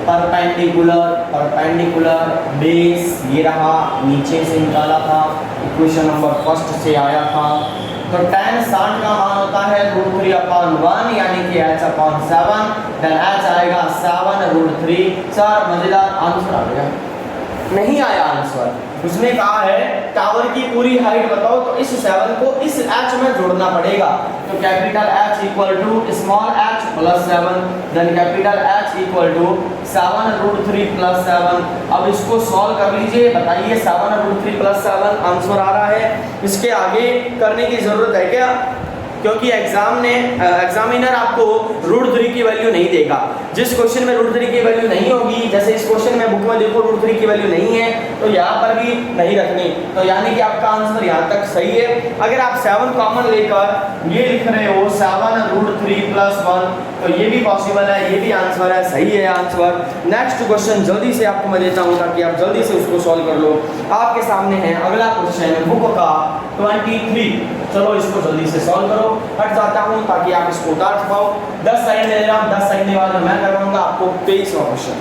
परपेंडिकुलर बेस, ये रहा, नीचे से निकाला था, इक्वेशन नंबर फर्स्ट से आया था। तो tan 60 का मान होता है √3/1 यानी कि h/7, देन h आएगा 7√3। सर मजेदार आंसर आ गया, नहीं आया आंसर। उसने कहा है टावर की पूरी हाइट बताओ, तो इस 7 को इस h में जोड़ना पड़ेगा। तो capital H equal to small h plus 7, then capital H equal to 7√3 plus 7। अब इसको सॉल्व कर लीजिए, बताइए 7√3 प्लस 7 आंसर आ रहा है। इसके आगे करने की जरूरत है क्या? क्योंकि एग्जामिनर आपको √3 की वैल्यू नहीं देगा। जिस क्वेश्चन में √3 की वैल्यू नहीं होगी, जैसे इस क्वेश्चन में बुक में देखो √3 की वैल्यू नहीं है, तो यहाँ पर भी नहीं रखनी। तो यानी कि आपका आंसर यहाँ तक सही है। अगर आप 7 कॉमन लेकर ये लिख रहे हो 7√3 प्लस 1, तो ये भी पॉसिबल है, ये भी आंसर है, सही है आंसर। नेक्स्ट क्वेश्चन जल्दी से आपको मैं देता हूँ ताकि आप जल्दी से उसको सॉल्व कर लो। आपके सामने है अगला क्वेश्चन बुक का 23। चलो इसको जल्दी से सॉल्व करो। हट जाता हूँ ताकि आप इसको उतार पाओ। 10 सेकंड ले रहा हूँ, 10 सेकंड के बाद मैं करवाऊंगा आपको 23वां क्वेश्चन।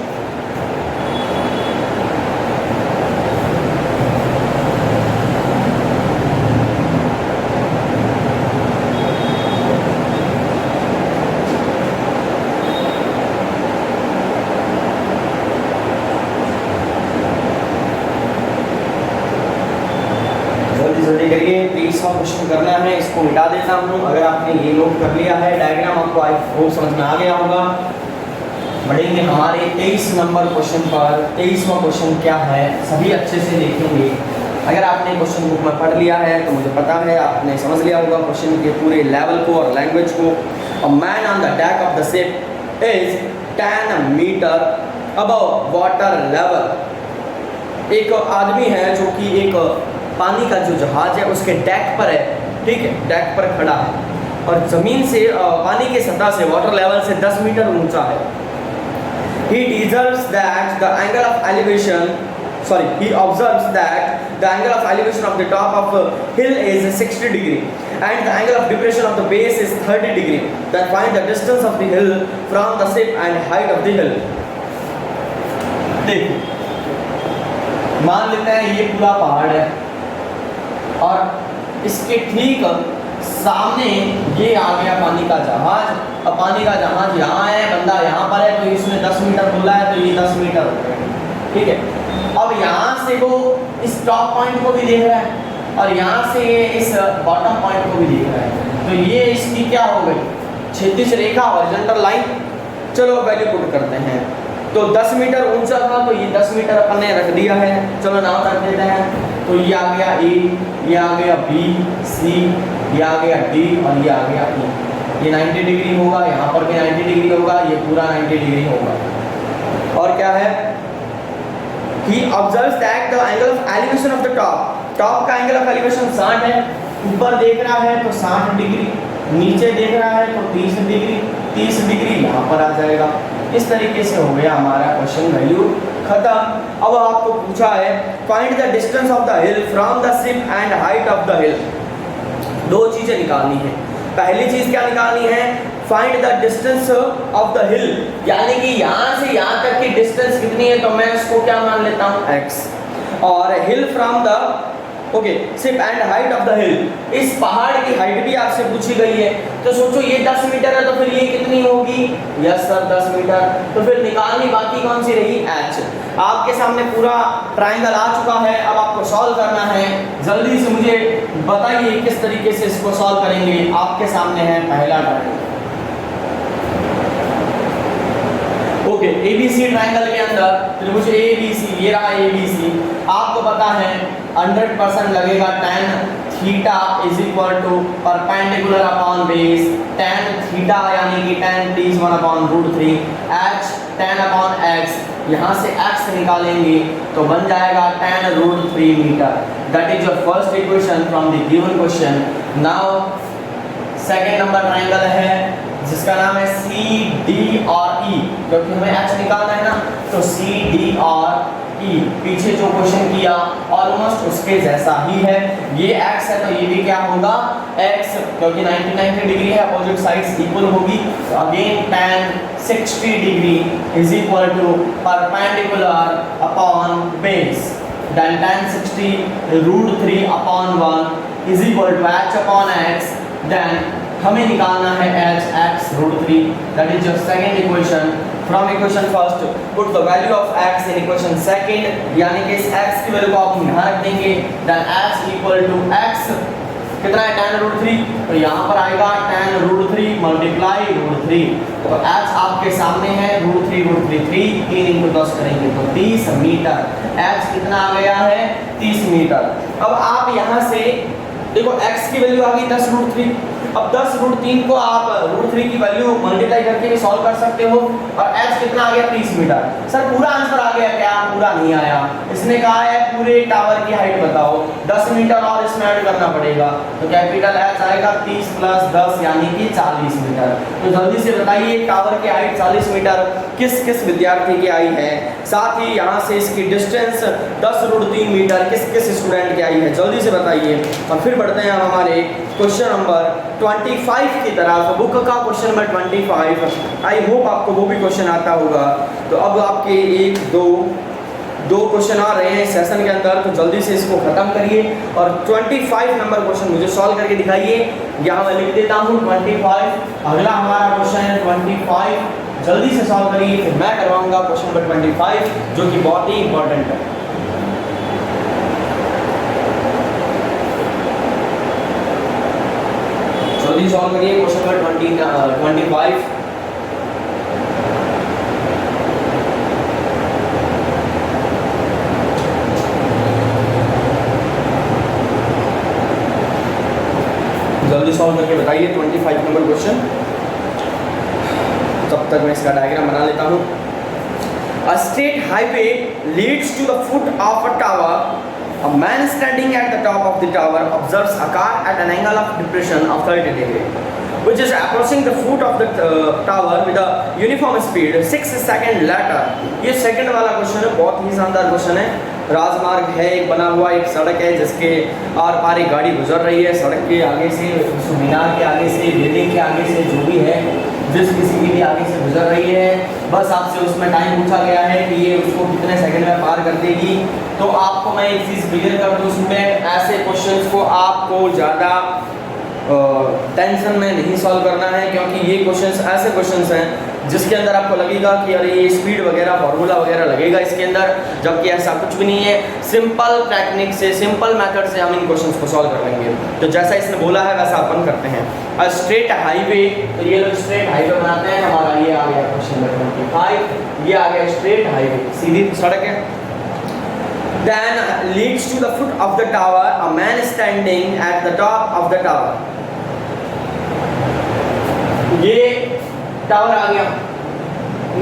जल्दी करिए, 23वां क्वेश्चन करना है। इसको मिटा देता हूँ। अगर आपने ये नोट कर लिया है, डायग्राम आपको आई होप समझ में आ गया होगा। बढ़ेंगे हमारे 23 नंबर क्वेश्चन पर। 23वां क्वेश्चन क्या है, सभी अच्छे से देखेंगे। अगर आपने क्वेश्चन बुक में पढ़ लिया है तो मुझे पता है आपने समझ लिया होगा क्वेश्चन के पूरे लेवल को और लैंग्वेज को। A man on the deck of the ship is 10 metre above water level. एक आदमी है जो कि एक पानी का जो जहाज है उसके डेक पर है, ठीक है, डेक पर खड़ा है और जमीन से पानी के सतह से वाटर लेवल से 10 मीटर ऊंचा है। He observes that the angle of elevation of the top of a hill is 60 degree and the angle of depression of the base is 30 degree. Then find the distance of the hill from the ship and height of the hill. देखो, मान लेते हैं ये पूरा पहाड़ है और इसके ठीक सामने ये आ गया पानी का जहाज। अब पानी का जहाज यहाँ है, बंदा यहाँ पर है, तो इसने 10 मीटर बोला है, तो ये 10 मीटर हो गया, ठीक है। अब यहाँ से वो इस टॉप पॉइंट को भी देख रहा है और यहाँ से ये इस बॉटम पॉइंट को भी देख रहा है, तो ये इसकी क्या हो गई, क्षैतिज रेखा, हॉरिजॉन्टल लाइन। चलो वैल्यू पुट करते हैं। तो 10 मीटर ऊंचा था, तो ये 10 मीटर अपन ने रख दिया है। चलो नाम रख देते हैं। तो ये आ गया ए, ये आ गया बी, सी, ये आ गया डी और ये आ गया ई। ये 90 डिग्री होगा, यहाँ पर भी 90 डिग्री होगा, ये पूरा 90 डिग्री होगा। और क्या है, He observes that the angle of elevation of the top का एंगल ऑफ एलिवेशन 60 है। ऊपर देख रहा है तो 60 डिग्री, नीचे देख रहा है तो 30 डिग्री, 30 डिग्री यहाँ पर आ जाएगा। इस तरीके से हो गया हमारा क्वेश्चन वैल्यू खत्म। अब आपको पूछा है find the distance of the hill from the ship and height of the हिल। दो चीजें निकालनी है। पहली चीज क्या निकालनी है, find the distance of the हिल, यानी कि यहाँ से यहाँ तक की डिस्टेंस कितनी है, तो मैं इसको क्या मान लेता हूँ x। और hill from the ship and height of the hill, इस पहाड़ की हाइट भी आपसे पूछी गई है। तो सोचो ये 10 मीटर है, तो फिर ये कितनी होगी, यस सर 10 मीटर। तो फिर निकालनी बाकी कौन सी रही, h। आपके सामने पूरा ट्राइंगल आ चुका है, अब आपको सॉल्व करना है। जल्दी से मुझे बताइए किस तरीके से इसको सॉल्व करेंगे। आपके सामने है पहला ट्राइंगल, ABC ट्राइंगल के अंदर त्रिभुज ABC, ये रहा ABC। आपको पता है 100% लगेगा tan theta is equal to perpendicular upon base, tan theta यानी कि tan t is 1/√3, h tan upon x यहाँ से x निकालेंगे तो बन जाएगा tan√3 metre. That is your first equation from the given question. Now second number triangle है जिसका नाम है CD और E, क्योंकि हमें h निकालना है ना, तो CD और E पीछे जो क्वेश्चन किया ऑलमोस्ट उसके जैसा ही है। ये x है तो ये भी क्या होगा x, क्योंकि 90 डिग्री है, अपोजिट साइड्स इक्वल होगी। तो again tan 60 degree is equal to perpendicular upon base. Then tan 60√3 upon 1 is equal to h upon x। Then हमें निकालना है x√3, that is your second equation. From equation first put the value of x in equation second, यानी कि इस x की वैल्यू को आप यहाँ रख देंगे। Then x equal to x कितना है tan√3, तो यहाँ पर आएगा tan√3 मल्टीप्लाई √3। तो h आपके सामने है √3 3 × 10 करेंगे तो 30 मीटर। h कितना आ गया है 30 मीटर। अब आप यहाँ से देखो x की वैल्यू आ गई 10√3। अब 10√3 को आप √3 की वैल्यू मल्टीप्लाई करके भी सॉल्व कर सकते हो। और h कितना आ गया 30 मीटर। सर पूरा आंसर आ गया क्या? पूरा नहीं आया। इसने कहा है पूरे टावर की हाइट बताओ, 10 मीटर और इसमें ऐड करना पड़ेगा, तो कैपिटल H आएगा 30 + 10 यानी कि 40 मीटर। तो जल्दी से बताइए टावर की हाइट 40 मीटर किस किस विद्यार्थी की आई है, साथ ही यहाँ से इसकी डिस्टेंस 10√3 मीटर किस किस स्टूडेंट की आई है, जल्दी से बताइए। और फिर बढ़ते हैं हम हमारे क्वेश्चन नंबर 25 की तरफ। बुक का क्वेश्चन नंबर 25, आई होप आपको वो भी क्वेश्चन आता होगा। तो अब आपके एक दो क्वेश्चन आ रहे हैं सेशन के अंदर, तो जल्दी से इसको खत्म करिए और 25 नंबर क्वेश्चन मुझे सॉल्व करके दिखाइए। यहाँ मैं लिख देता हूँ 25। अगला हमारा क्वेश्चन है 25, जल्दी से सॉल्व करिए, फिर मैं करवाऊंगा क्वेश्चन नंबर 25 जो कि बहुत ही इंपॉर्टेंट है। जल्दी सॉल्व करिए क्वेश्चन नंबर 25। जल्दी सॉल्व करके बताइए 25 नंबर क्वेश्चन। तब तक मैं इसका डायग्राम बना लेता हूँ। A straight highway leads to the foot of a tower. A man standing at the top of the tower observes a car at an angle of depression of 30 degree, which is approaching the foot of the tower with a uniform speed 6 seconds later. ये सेकंड वाला क्वेश्चन है, बहुत ही शानदार क्वेश्चन है। राजमार्ग है, एक बना हुआ एक सड़क है जिसके आर पार एक गाड़ी गुजर रही है। सड़क के आगे से, मीनार के आगे से, बिल्डिंग के आगे से, जो भी है जिस किसी की भी आगे से गुजर रही है, बस आपसे उसमें टाइम पूछा गया है कि ये उसको कितने सेकंड में पार कर देगी। तो आपको मैं एक चीज़ क्लियर कर दूँ, उसमें ऐसे क्वेश्चंस को आपको ज़्यादा टेंशन में नहीं सॉल्व करना है, क्योंकि ये क्वेश्चंस ऐसे क्वेश्चंस हैं जिसके अंदर आपको लगेगा कि अरे ये स्पीड वगैरह फार्मूला वगैरह लगेगा इसके अंदर, जबकि ऐसा कुछ भी नहीं है। सिंपल टेक्निक से, सिंपल मेथड से हम इन क्वेश्चंस को सॉल्व कर लेंगे। तो जैसा इसने बोला है वैसा अपन करते हैं। स्ट्रेट हाईवे, तो ये लोग स्ट्रेट हाईवे बनाते हैं। हमारा ये आ गया क्वेश्चन नंबर 25, ये आ गया स्ट्रेट हाईवे, सीधी सड़क है। Then leads to the foot of the tower, a man standing at the top of the tower. ये टावर आ गया,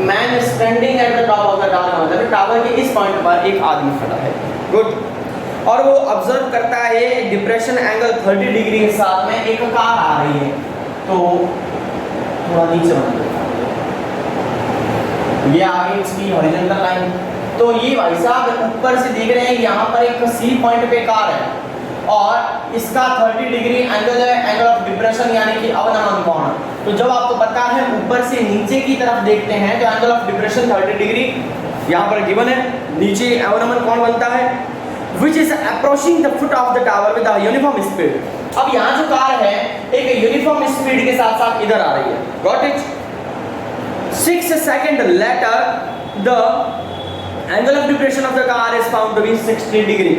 man standing at the top of the tower, मतलब टावर के इस पॉइंट पर एक आदमी खड़ा है। गुड। और वो ऑब्जर्व करता है डिप्रेशन एंगल 30 डिग्री के साथ में एक कार आ रही है। तो थोड़ा नीचे बना, ये आ गई उसकी हॉरिजॉन्टल लाइन। तो ये भाई साहब ऊपर से देख रहे हैं यहाँ पर एक सी पॉइंट पे कार है और इसका 30 डिग्री एंगल है, एंगल ऑफ डिप्रेशन यानी कि अवनमन कोण। तो जब आपको पता है ऊपर से नीचे की तरफ देखते हैं तो एंगल ऑफ डिप्रेशन 30 डिग्री यहाँ पर गिवन है, नीचे अवनमन कोण बनता है which is approaching the foot of the tower with a uniform speed। अब यहाँ जो कार है एक यूनिफॉर्म स्पीड के साथ साथ इधर आ रही है। Got it? 6 seconds later the angle of depression of the car is found to be 60 degree।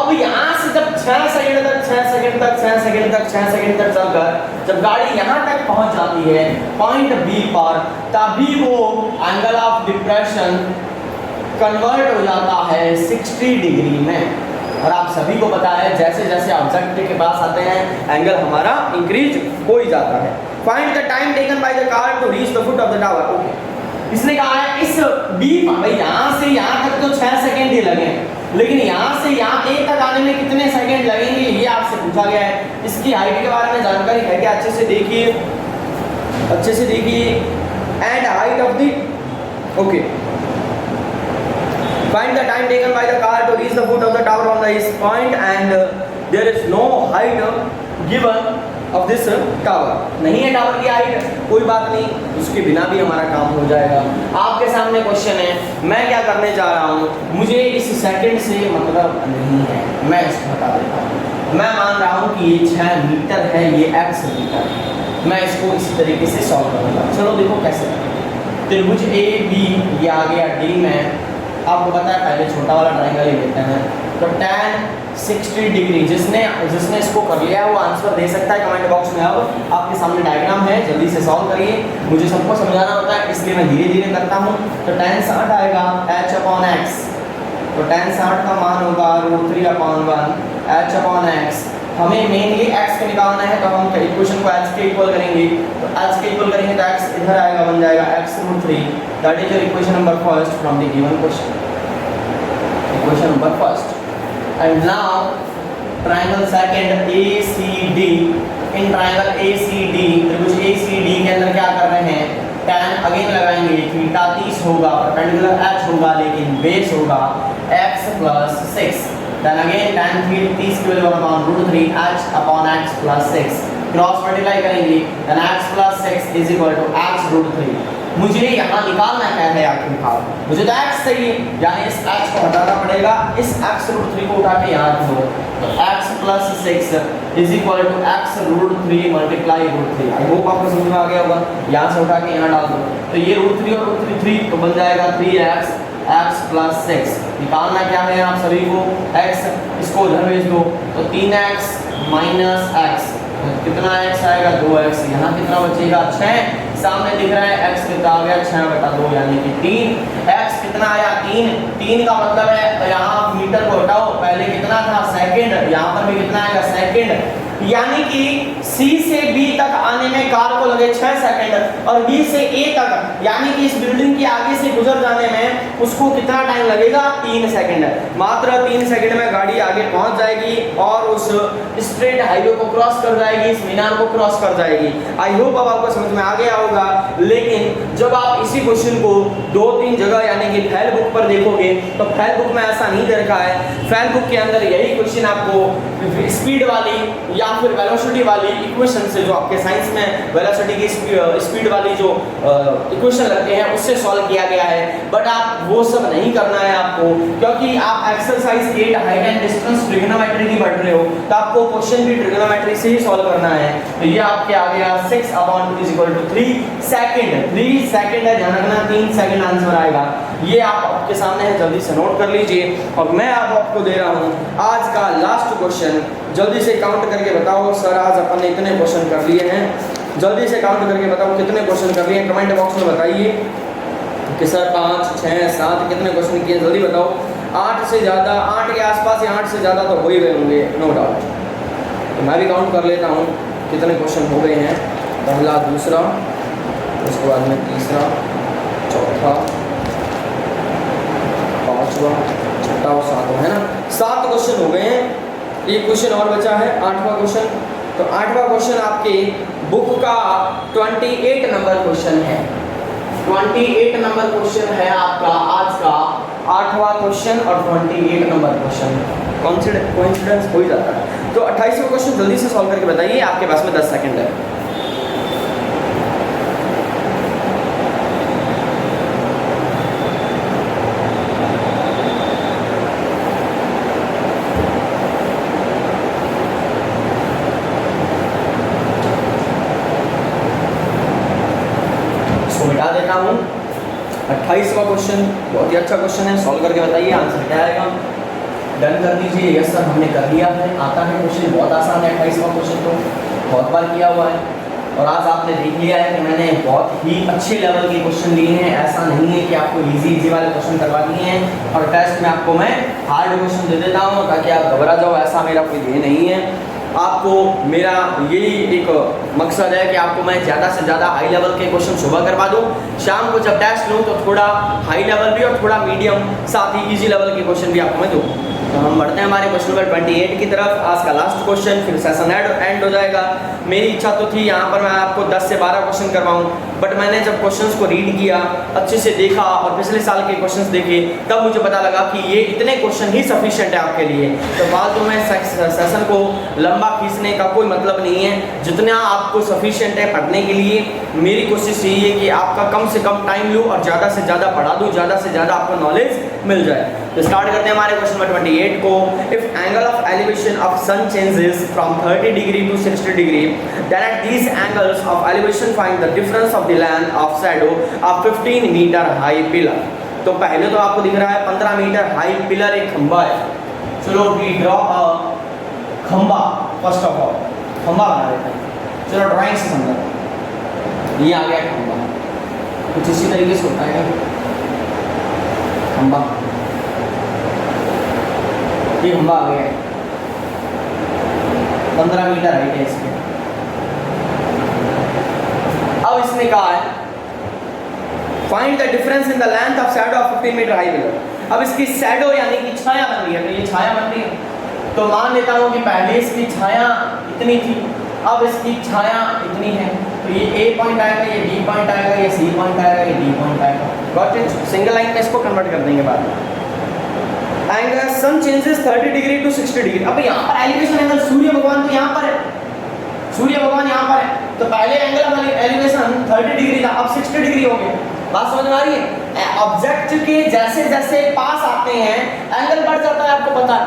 अब यहाँ से जब 6 सेकंड तक चलकर जब गाड़ी यहाँ तक पहुँच जाती है पॉइंट बी पर, तभी वो एंगल ऑफ डिप्रेशन कन्वर्ट हो जाता है 60 डिग्री में। और आप सभी को पता है जैसे जैसे ऑब्जेक्ट के पास आते हैं एंगल हमारा इंक्रीज हो ही जाता है। Find the time taken by the car to reach the foot of the tower. Okay, इसने कहा है इस बी, भाई यहाँ से यहाँ तक तो 6 सेकंड ही लगे, लेकिन यहाँ से यहाँ ए तक आने में कितने सेकंड लगेंगे ये आपसे पूछा गया है। इसकी हाइट के बारे में जानकारी है क्या, अच्छे से देखिए, अच्छे से देखिए। And height of the, okay, find the time taken by the car to reach the foot of the tower on the east point and there is no height given of this tower. नहीं है टावर की हाइट, कोई बात नहीं, उसके बिना भी हमारा काम हो जाएगा। आपके सामने क्वेश्चन है, मैं क्या करने जा रहा हूँ, मुझे इस सेकंड से मतलब नहीं है, मैं इसको बता देता हूँ। मैं मान रहा हूँ कि ये 6 मीटर है, ये x मीटर है, मैं इसको इसी तरीके से सॉल्व करूँगा। चलो देखो कैसे करेंगे। त्रिभुज ए बी ये आ गया डी में, आपको पता है पहले छोटा वाला ट्राइंगल ही लेते हैं, तो tan 60 डिग्री, जिसने इसको कर लिया है वो आंसर दे सकता है कमेंट बॉक्स में। अब आपके सामने डायग्राम है, जल्दी से सॉल्व करिए, मुझे सबको समझाना होता है इसलिए मैं धीरे धीरे करता हूँ। तो tan 60 आएगा h/x, तो tan 60 का मान होगा √3/1 h/x। हमें मेनली x को निकालना है, तो हम इक्वेशन को h के इक्वल करेंगे, तो h के इक्वल करेंगे तो x इधर आएगा, बन जाएगा x√3। That is your equation number first from the given question, equation number first. And now triangle second ACD, in triangle ACD, त्रिभुज ACD के अंदर क्या कर रहे हैं, tan अगेन लगाएंगे, थीटा 30 होगा, परपेंडिकुलर h होगा, लेकिन बेस होगा x + 6। then again tan 30 की वैल्यू √3 h/x + 6, क्रॉस मल्टीप्लाई करेंगे, then x + 6 = x√3। मुझे यहाँ निकालना क्या है आखिरकार, मुझे तो x चाहिए, यानी इस x को हटाना पड़ेगा, इस x√3 को उठा के यहाँ रख दो, तो x + 6 = x√3 × √3। आई होप आपको समझ में आ गया होगा। यहाँ से उठा के यहाँ डाल दो, तो ये √3 और √3 तो बन जाएगा 3x, x + 6। निकालना क्या है आप सभी को, x, इसको उधर भेज दो, तो 3x - x, कितना x आएगा 2x, यहाँ कितना बचेगा 6, सामने दिख रहा है x कितना आ गया 6/2 यानी कि 3। x कितना आया 3 का मतलब है यहाँ मीटर को हटाओ, पहले कितना था सेकंड, यहाँ पर भी कितना आएगा सेकंड, यानी कि C से B तक आने में कार को लगे 6 सेकंड और B से A तक, यानी कि इस बिल्डिंग के आगे से गुजर जाने में उसको कितना टाइम लगेगा 3 सेकंड। मात्र 3 सेकंड में गाड़ी आगे पहुंच जाएगी और उस स्ट्रेट हाईवे को क्रॉस कर जाएगी, इस मीनार को क्रॉस कर जाएगी। आई होप अब आपको समझ में आ गया होगा। लेकिन जब आप इसी क्वेश्चन को 2-3 जगह यानी कि फेल बुक पर देखोगे तो फेल बुक में ऐसा नहीं दे रखा है। फेल बुक के अंदर यही क्वेश्चन आपको स्पीड वाली या फिर वेलोसिटी वाली इक्वेशन से, जो आपके साइंस में वेलोसिटी की स्पीड वाली जो इक्वेशन लगते हैं उससे सॉल्व किया गया है। बट आप वो सब नहीं करना है आपको, क्योंकि आप exercise 8 height and distance trigonometry की पढ़ रहे हो, तो आपको क्वेश्चन भी ट्रिग्नोमेट्री से ही सॉल्व करना है। तो ये आपके आ गया 6/2 = 3 सेकंड, 3 सेकंड है, ध्यान रखना 3 सेकंड आंसर आएगा। ये आप आपके सामने है, जल्दी से नोट कर लीजिए। और मैं अब आपको दे रहा हूँ आज का लास्ट क्वेश्चन, जल्दी से काउंट करके बताओ सर आज अपन ने इतने क्वेश्चन कर लिए हैं, जल्दी से काउंट करके बताओ कितने क्वेश्चन कर लिए हैं, कमेंट बॉक्स में बताइए कि सर 5, 6, 7 कितने क्वेश्चन किए, जल्दी बताओ। 8 से ज़्यादा, 8 के आसपास या 8 से ज़्यादा तो हो ही गए होंगे, नो डाउट। तो मैं भी काउंट कर लेता हूँ कितने क्वेश्चन हो गए हैं। पहला, दूसरा, उसके बाद में तीसरा, चौथा, पाँचवा, छठा और सातवां, है ना, 7 क्वेश्चन हो गए हैं। एक क्वेश्चन और बचा है, 8वां क्वेश्चन। तो 8वां क्वेश्चन आपके बुक का 28 नंबर क्वेश्चन है, 28 नंबर क्वेश्चन है आपका आज का 8वां क्वेश्चन और 28 नंबर क्वेश्चन। कोइंसिडेंस हो ही जाता है। तो 28वां क्वेश्चन जल्दी से सॉल्व करके बताइए, आपके पास में 10 सेकंड है। मिटा देता हूँ। 28वां क्वेश्चन बहुत ही अच्छा क्वेश्चन है, सॉल्व करके बताइए आंसर क्या आएगा। डन कर दीजिए, यस सर हमने कर लिया है। आता है क्वेश्चन, बहुत आसान है 28वां क्वेश्चन, तो बहुत बार किया हुआ है और आज आपने देख लिया है कि मैंने बहुत ही अच्छे लेवल के क्वेश्चन लिए हैं। ऐसा नहीं है कि आपको इजी वाले क्वेश्चन करवा दिए हैं और टेस्ट में आपको मैं हार्ड क्वेश्चन दे देता हूँ ताकि आप घबरा जाओ, ऐसा मेरा कोई ध्येय नहीं है। आपको मेरा यही एक मकसद है कि आपको मैं ज़्यादा से ज़्यादा हाई लेवल के क्वेश्चन सुबह करवा दूँ, शाम को जब टेस्ट लूँ तो थोड़ा हाई लेवल भी और थोड़ा मीडियम साथ ही इजी लेवल के क्वेश्चन भी आपको मैं दूँ। तो हम बढ़ते हैं हमारे क्वेश्चन नंबर 28 की तरफ। आज का लास्ट क्वेश्चन, फिर सेशन एंड हो जाएगा। मेरी इच्छा तो थी यहाँ पर मैं आपको 10 से 12 क्वेश्चन करवाऊँ, बट मैंने जब क्वेश्चंस को रीड किया, अच्छे से देखा और पिछले साल के क्वेश्चंस देखे, तब मुझे पता लगा कि ये इतने क्वेश्चन ही सफिशिएंट है आपके लिए। तो फालतू में सेशन को लंबा खींचने का कोई मतलब नहीं है। जितना आपको सफिशिएंट है पढ़ने के लिए, मेरी कोशिश यही है कि आपका कम से कम टाइम लूँ और ज़्यादा से ज़्यादा पढ़ा दूँ, ज़्यादा से ज़्यादा आपको नॉलेज मिल जाए। तो स्टार्ट करते हैं हमारे क्वेश्चन नंबर 28 को। If angle of elevation of sun changes from 30 degree to 60 degree, then at these angles of elevation find the difference of the length of shadow of 15 metre high pillar. तो पहले तो आपको दिख रहा है 15 मीटर हाई पिलर, एक खंबा है। चलो वी ड्रॉ अ खंबा, फर्स्ट ऑफ ऑल खंबा बना देते हैं। चलो ड्राइंग से समझो। ये आ गया खंबा, कुछ इसी तरीके से होता है खंबा। ये खंबा आ गया, 15 मीटर हाइट है इसमें। अब इसने कहा है find the difference in the length of shadow of 15 metre high pillar. अब इसकी शैडो यानी कि छाया बन रही है, तो ये छाया बन रही है। तो मान लेता हूं कि पहले इसकी छाया इतनी थी, अब इसकी छाया इतनी है। तो ये A पॉइंट आएगा, ये B पॉइंट आएगा, ये C पॉइंट आएगा, ये D पॉइंट आएगा। Got it? सिंगल लाइन में इसको कन्वर्ट कर देंगे बाद में। Angle sun changes 30 degree to 60 degree. अब यहाँ पर एलिवेशन एंगल सूर्य भगवान तो यहाँ पर है, सूर्य भगवान यहाँ पर है, तो पहले एंगल ऑफ एलिवेशन 30 डिग्री था, अब 60 डिग्री हो गया। बात समझ में आ रही है? ऑब्जेक्ट के जैसे जैसे पास आते हैं एंगल बढ़ जाता है, आपको पता है।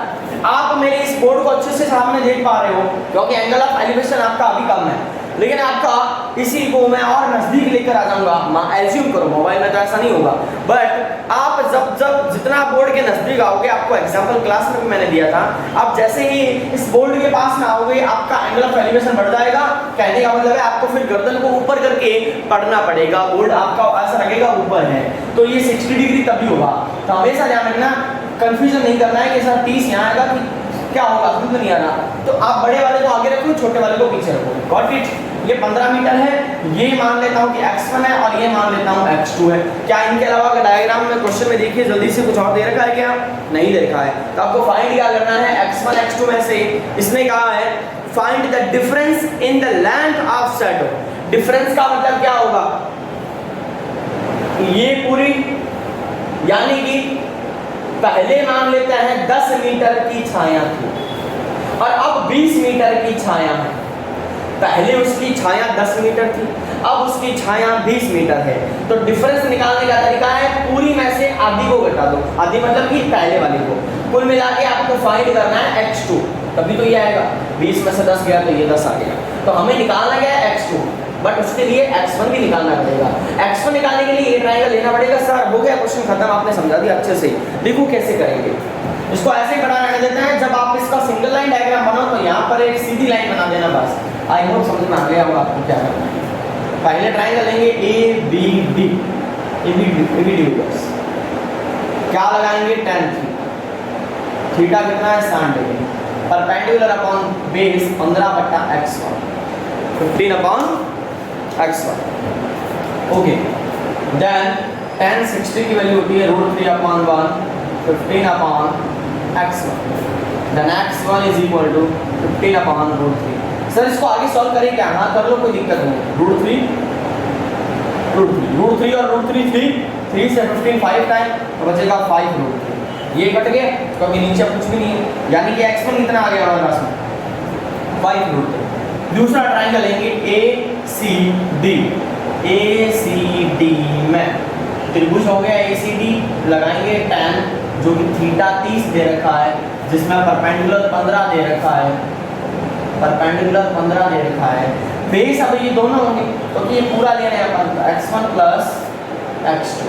आप मेरे इस बोर्ड को अच्छे से सामने देख पा रहे हो क्योंकि एंगल ऑफ एलिवेशन आपका अभी कम है, लेकिन आपका इसी को मैं और नजदीक लेकर आ जाऊंगा। एज्यूम करो, मोबाइल में तो ऐसा नहीं होगा, बट आप जब जितना बोर्ड के नजदीक आओगे, आपको एग्जांपल क्लास में भी मैंने दिया था, आप जैसे ही इस बोर्ड के पास में आओगे आपका एंगल ऑफ एलिवेशन बढ़ जाएगा। कहने का मतलब है आपको फिर गर्दन को ऊपर करके पढ़ना पड़ेगा, बोर्ड आपका ऐसा लगेगा ऊपर है, तो ये 60 डिग्री तभी होगा। तो हमेशा ध्यान रखना, कंफ्यूजन नहीं करना है कि सर 30 यहाँ आएगा कि क्या होगा, समझ नहीं आ रहा। तो आप बड़े वाले को आगे रखो, छोटे वाले को पीछे रखो। Got it? ये 15 मीटर है, ये मान लेता हूँ कि x1 है और ये मान लेता हूँ x2 है। क्या इनके अलावा अगर डायग्राम में क्वेश्चन में देखिए जल्दी से कुछ और दे रखा है क्या? नहीं दे रखा है। तो आपको फाइंड क्या करना है? x1 x2 में से इसने कहा है find the difference in the length of shadow. Difference का मतलब क्या होगा? ये पूरी, यानी कि पहले मान लेते हैं 10 मीटर की छाया थी और अब 20 मीटर की छाया है। पहले उसकी छाया 10 मीटर थी, अब उसकी छाया 20 मीटर है। तो डिफरेंस निकालने का तरीका है पूरी में से आधी को घटा दो, आधी मतलब कि पहले वाले को। कुल मिला के आपको फाइंड करना है x2, तभी तो ये आएगा। 20 में से 10 गया तो ये 10 आ गया। तो हमें निकालना गया x2, बट उसके लिए x1 भी निकालना पड़ेगा। x1 निकालने के लिए ये ट्रायंगल लेना पड़ेगा। सर हो गया क्वेश्चन खत्म, आपने समझा दिया अच्छे से। देखो कैसे करेंगे इसको, ऐसे बना रहने देते हैं। जब आप इसका सिंगल लाइन डायग्राम बनाओ तो यहाँ पर एक सीधी लाइन बना देना बस। आई होप समझ में आ गया होगा आपको क्या करना है। पहले ट्रायंगल लेंगे ABD, ABD बस क्या लगाएंगे? tan थीटा कितना है? 60 degree. Perpendicular upon base 15/x1, 15/x1। Okay, then tan 60 की वैल्यू होती है √3/1, 15/x1। देन x1 is equal to 15/√3। Sir इसको आगे सॉल्व करें क्या? हाँ कर लो, कोई दिक्कत नहीं। √3 और √3 3 से 15 5 टाइम, तो बचेगा 5√3। ये कट गया क्योंकि नीचे कुछ भी नहीं है, यानी कि x1 कितना आ गया हमारे पास में? 5√3। दूसरा ट्रायंगल लेंगे ACD में त्रिभुज हो गया ACD, लगाएंगे tan जो कि थीटा 30 दे रखा है, जिसमें परपेंडिकुलर 15 दे रखा है, परपेंडिकुलर 15 दे रखा है। बेस अब ये दोनों होंगे क्योंकि ये पूरा ले रहे हैं अपन, x1 plus x2।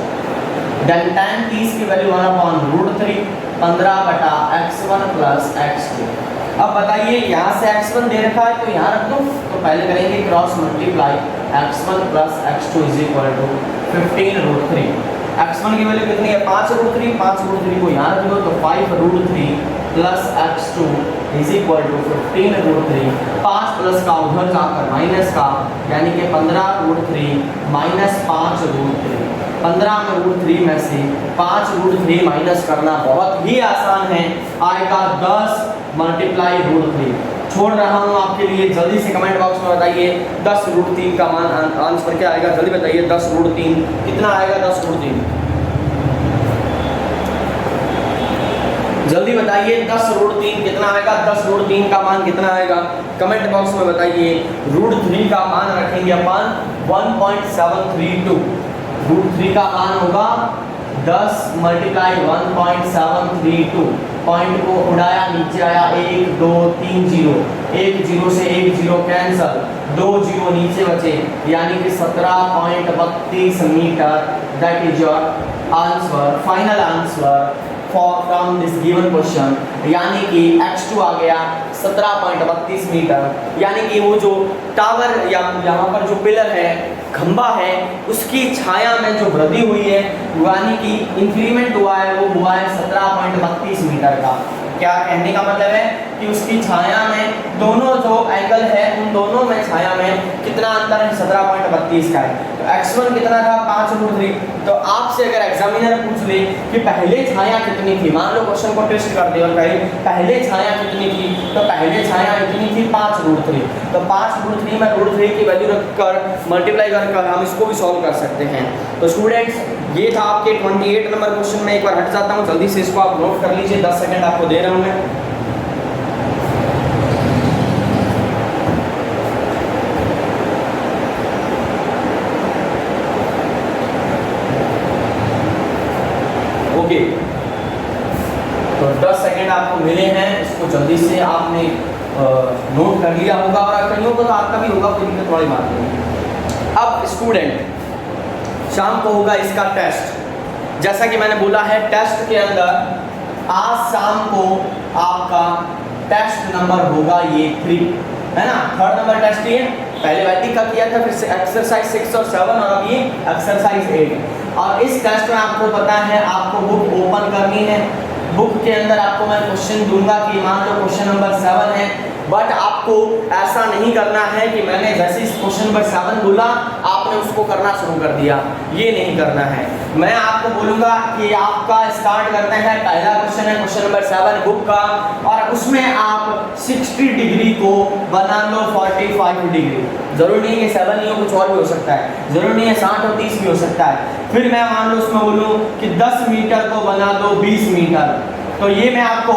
Then tan 30 की वैल्यू 1/√3, 15/x1 प्लस x2। अब बताइए यहाँ से x1 दे रखा है तो यहाँ रख दो, तो पहले करेंगे cross multiply, x1 plus x2 is equal to 15√3। x1 की वैल्यू कितनी है 5√3, 5√3 को यहाँ रख दो तो 5√3 plus x2 is equal to 15√3, 5 plus का उधर जाकर माइनस का, यानी कि 15√3 माइनस 5√3। 15 में √3 में से 5√3 माइनस करना बहुत ही आसान है, आएगा 10 मल्टीप्लाई √3। छोड़ रहा हूँ आपके लिए, जल्दी से कमेंट बॉक्स में बताइए 10√3 का मान आंसर क्या आएगा, जल्दी बताइए 10√3 कितना आएगा। 10√3 जल्दी बताइए 10√3 कितना आएगा, 10√3 का मान कितना आएगा कमेंट बॉक्स में बताइए। √3 का मान रखेंगे अपन 1.732, √3 का मान होगा 10 मल्टीप्लाई 1.732, पॉइंट को उड़ाया नीचे आया 1 2 3 0, 1 0 से 1 0 कैंसल, 2 0 नीचे बचे, यानी कि 17.32 metre. That is your answer, final answer from this given question, यानी कि x2 आ गया 17.32 मीटर। यानी कि वो जो टावर या यहाँ पर जो पिलर है, खंबा है, उसकी छाया में जो वृद्धि हुई है, यानी कि इंक्रीमेंट हुआ है, वो हुआ है 17.32 मीटर का। क्या कहने का मतलब है कि उसकी छाया में दोनों जो एंगल है, उन दोनों में छाया में कितना अंतर है 17.32 का है। तो x1 कितना था 5√3। तो आपसे अगर एग्जामिनर पूछ ले कि पहले छाया कितनी थी, मान लो क्वेश्चन को टेस्ट कर दे और कहे पहले छाया कितनी थी, तो पहले छाया इतनी थी 5√3। तो 5√3 में √3 की वैल्यू रखकर मल्टीप्लाई कर हम इसको भी सॉल्व कर सकते हैं। तो स्टूडेंट्स ये था आपके 28 नंबर क्वेश्चन में। एक बार हट जाता हूँ, जल्दी से इसको आप नोट कर लीजिए, 10 सेकंड आपको दे रहा हूँ मैं। ओके, तो 10 सेकंड आपको मिले हैं, इसको जल्दी से आपने नोट कर लिया होगा, और कईयों को तो आपका भी होगा, कोई दिक्कत वाली बात नहीं। अब स्टूडेंट शाम को होगा इसका टेस्ट। जैसा कि मैंने बोला है, टेस्ट के अंदर आज शाम को आपका टेस्ट नंबर होगा ये 3, है ना। 3rd नंबर टेस्ट ये पहले वैदिक का किया था, फिर से एक्सरसाइज 6 और 7, और अब ये एक्सरसाइज 8। और इस टेस्ट में आपको पता है आपको बुक ओपन करनी है। बुक के अंदर आपको मैं क्वेश्चन दूंगा कि मान लो क्वेश्चन नंबर 7 है, बट आपको ऐसा नहीं करना है कि मैंने जैसे इस क्वेश्चन नंबर 7 बोला आपने उसको करना शुरू कर दिया, ये नहीं करना है। मैं आपको बोलूँगा कि आपका स्टार्ट करते हैं, पहला क्वेश्चन है क्वेश्चन नंबर 7 बुक का, और उसमें आप 60 डिग्री को बना लो 45 डिग्री। जरूरी नहीं है 7 ही हो, कुछ और भी हो सकता है, जरूरी नहीं है 60 और 30 भी हो सकता है। फिर मैं मान लो उसमें बोलूँ कि 10 मीटर को बना दो 20 मीटर। तो ये मैं आपको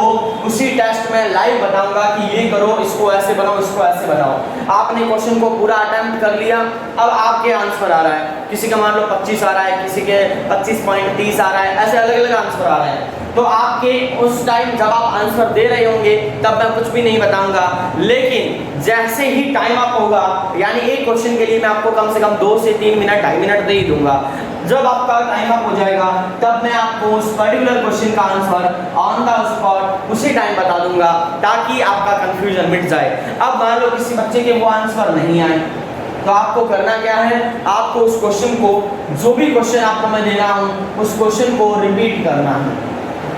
उसी टेस्ट में लाइव बताऊंगा कि ये करो, इसको ऐसे बनाओ, इसको ऐसे बनाओ। आपने क्वेश्चन को पूरा अटेम्प्ट कर लिया, अब आपके आंसर आ रहा है, किसी का मान लो 25 आ रहा है, किसी के 25.30 आ रहा है, ऐसे अलग अलग आंसर आ रहे हैं। तो आपके उस टाइम जब आप आंसर दे रहे होंगे तब मैं कुछ भी नहीं बताऊंगा, लेकिन जैसे ही टाइम अप होगा, यानी एक क्वेश्चन के लिए मैं आपको कम से कम 2 से 3 मिनट 2.5 मिनट दे ही दूंगा। जब आपका टाइम अप हो जाएगा तब मैं आपको उस पर्टिकुलर क्वेश्चन का आंसर ऑन द स्पॉट उसी टाइम बता दूंगा, ताकि आपका कंफ्यूजन मिट जाए। अब मान लो किसी बच्चे के वो आंसर नहीं आए, तो आपको करना क्या है, आपको उस क्वेश्चन को, जो भी क्वेश्चन आपको मैं दे रहा हूँ, उस क्वेश्चन को रिपीट करना है,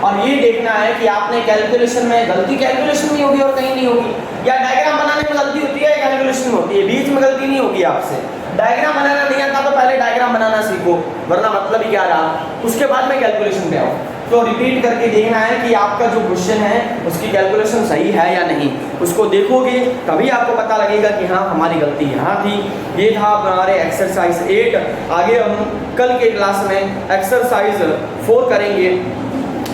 और ये देखना है कि आपने कैलकुलेशन में गलती कैलकुलेशन में होगी और कहीं नहीं होगी, या डायग्राम बनाने में गलती होती है, कैलकुलेशन में होती है, बीच में गलती नहीं होगी आपसे। डायग्राम बनाना नहीं आता तो पहले डायग्राम बनाना सीखो, वरना मतलब ही क्या रहा, उसके बाद में कैलकुलेशन पे आओ। तो रिपीट करके देखना है कि आपका जो क्वेश्चन है उसकी कैलकुलेशन सही है या नहीं, उसको देखोगे तभी आपको पता लगेगा कि हाँ हमारी गलती यहाँ थी। ये था हमारे एक्सरसाइज 8। आगे हम कल के क्लास में एक्सरसाइज 4 करेंगे,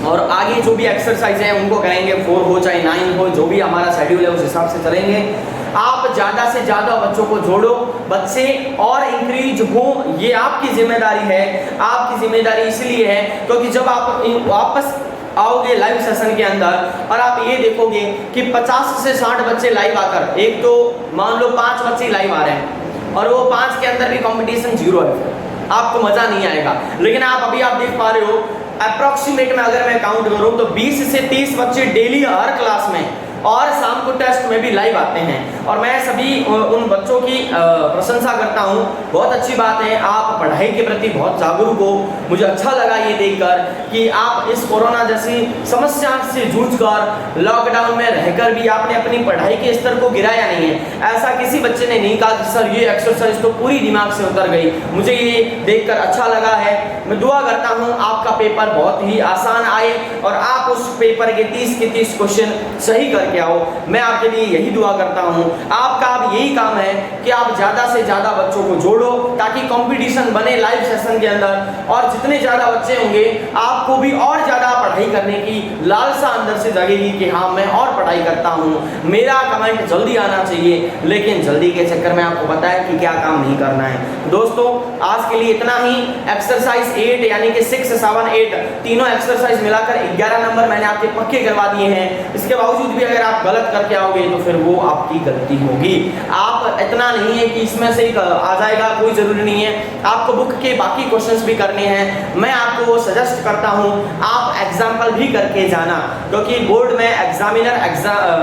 और आगे जो भी एक्सरसाइज हैं उनको करेंगे, 4 हो चाहे 9 हो, जो भी हमारा शेड्यूल है उस हिसाब से चलेंगे। आप ज़्यादा से ज़्यादा बच्चों को जोड़ो, बच्चे और इंक्रीज हो, ये आपकी जिम्मेदारी है। आपकी जिम्मेदारी इसलिए है क्योंकि जब आप वापस आओगे लाइव सेशन के अंदर और आप ये देखोगे कि 50 से 60 बच्चे लाइव आकर, एक तो मान लो 5 बच्चे लाइव आ रहे हैं और वो 5 के अंदर भी कंपटीशन 0 है, आपको मज़ा नहीं आएगा। लेकिन अभी आप देख पा रहे हो अप्रॉक्सीमेट में अगर मैं काउंट करूँ तो 20 से 30 बच्चे डेली हर क्लास में, और शाम को टेस्ट में भी लाइव आते हैं। और मैं सभी उन बच्चों की प्रशंसा करता हूं। बहुत अच्छी बात है, आप पढ़ाई के प्रति बहुत जागरूक हो। मुझे अच्छा लगा ये देखकर कि आप इस कोरोना जैसी समस्या से जूझकर लॉकडाउन में रहकर भी आपने अपनी पढ़ाई के स्तर को गिराया नहीं है। ऐसा किसी बच्चे ने नहीं कहा कि सर ये एक्सरसाइज तो पूरी दिमाग से उतर गई। मुझे ये देखकर अच्छा लगा है। मैं दुआ करता हूं आपका पेपर बहुत ही आसान आए और आप उस पेपर के 30 के 30 क्वेश्चन सही करके आओ। मैं आपके लिए यही दुआ करता हूं। आपका अब यही काम है कि आप ज्यादा से ज्यादा बच्चों को जोड़ो ताकि कंपटीशन बने लाइव सेशन के अंदर। और जितने ज्यादा बच्चे होंगे आपको भी और ज्यादा पढ़ाई करने की लालसा अंदर से जगेगी कि हाँ मैं और पढ़ाई करता हूं। मेरा कमेंट जल्दी आना चाहिए, लेकिन जल्दी के चक्कर में आपको पता है कि क्या काम नहीं करना है। दोस्तों आज के लिए इतना ही। एक्सरसाइज 8 यानी कि 6, 7, 8 तीनों एक्सरसाइज मिलाकर 11 नंबर मैंने आपके पक्के करवा दिए हैं। इसके बावजूद भी अगर आप गलत करके आओगे तो फिर वो आपकी गलती होगी। आप इतना नहीं है कि इसमें से आ जाएगा, कोई जरूरी नहीं है। आपको बुक के बाकी क्वेश्चंस भी करने हैं। मैं आपको सजेस्ट करता हूं आप एग्जाम्पल भी करके जाना, क्योंकि बोर्ड में एग्जामिनर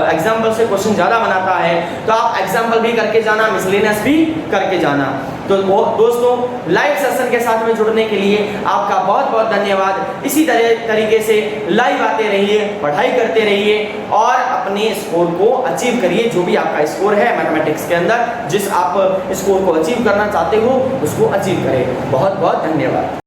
एग्जाम्पल से क्वेश्चन ज्यादा बनाता है। तो आप एग्जाम्पल भी करके जाना, मिसलेनियस भी करके जाना। तो दोस्तों लाइव सेशन के साथ में जुड़ने के लिए आपका बहुत बहुत धन्यवाद। इसी तरीके से लाइव आते रहिए, पढ़ाई करते रहिए और अपने स्कोर को अचीव करिए। जो भी आपका स्कोर है मैथमेटिक्स के अंदर, जिस आप स्कोर को अचीव करना चाहते हो उसको अचीव करें। बहुत बहुत धन्यवाद।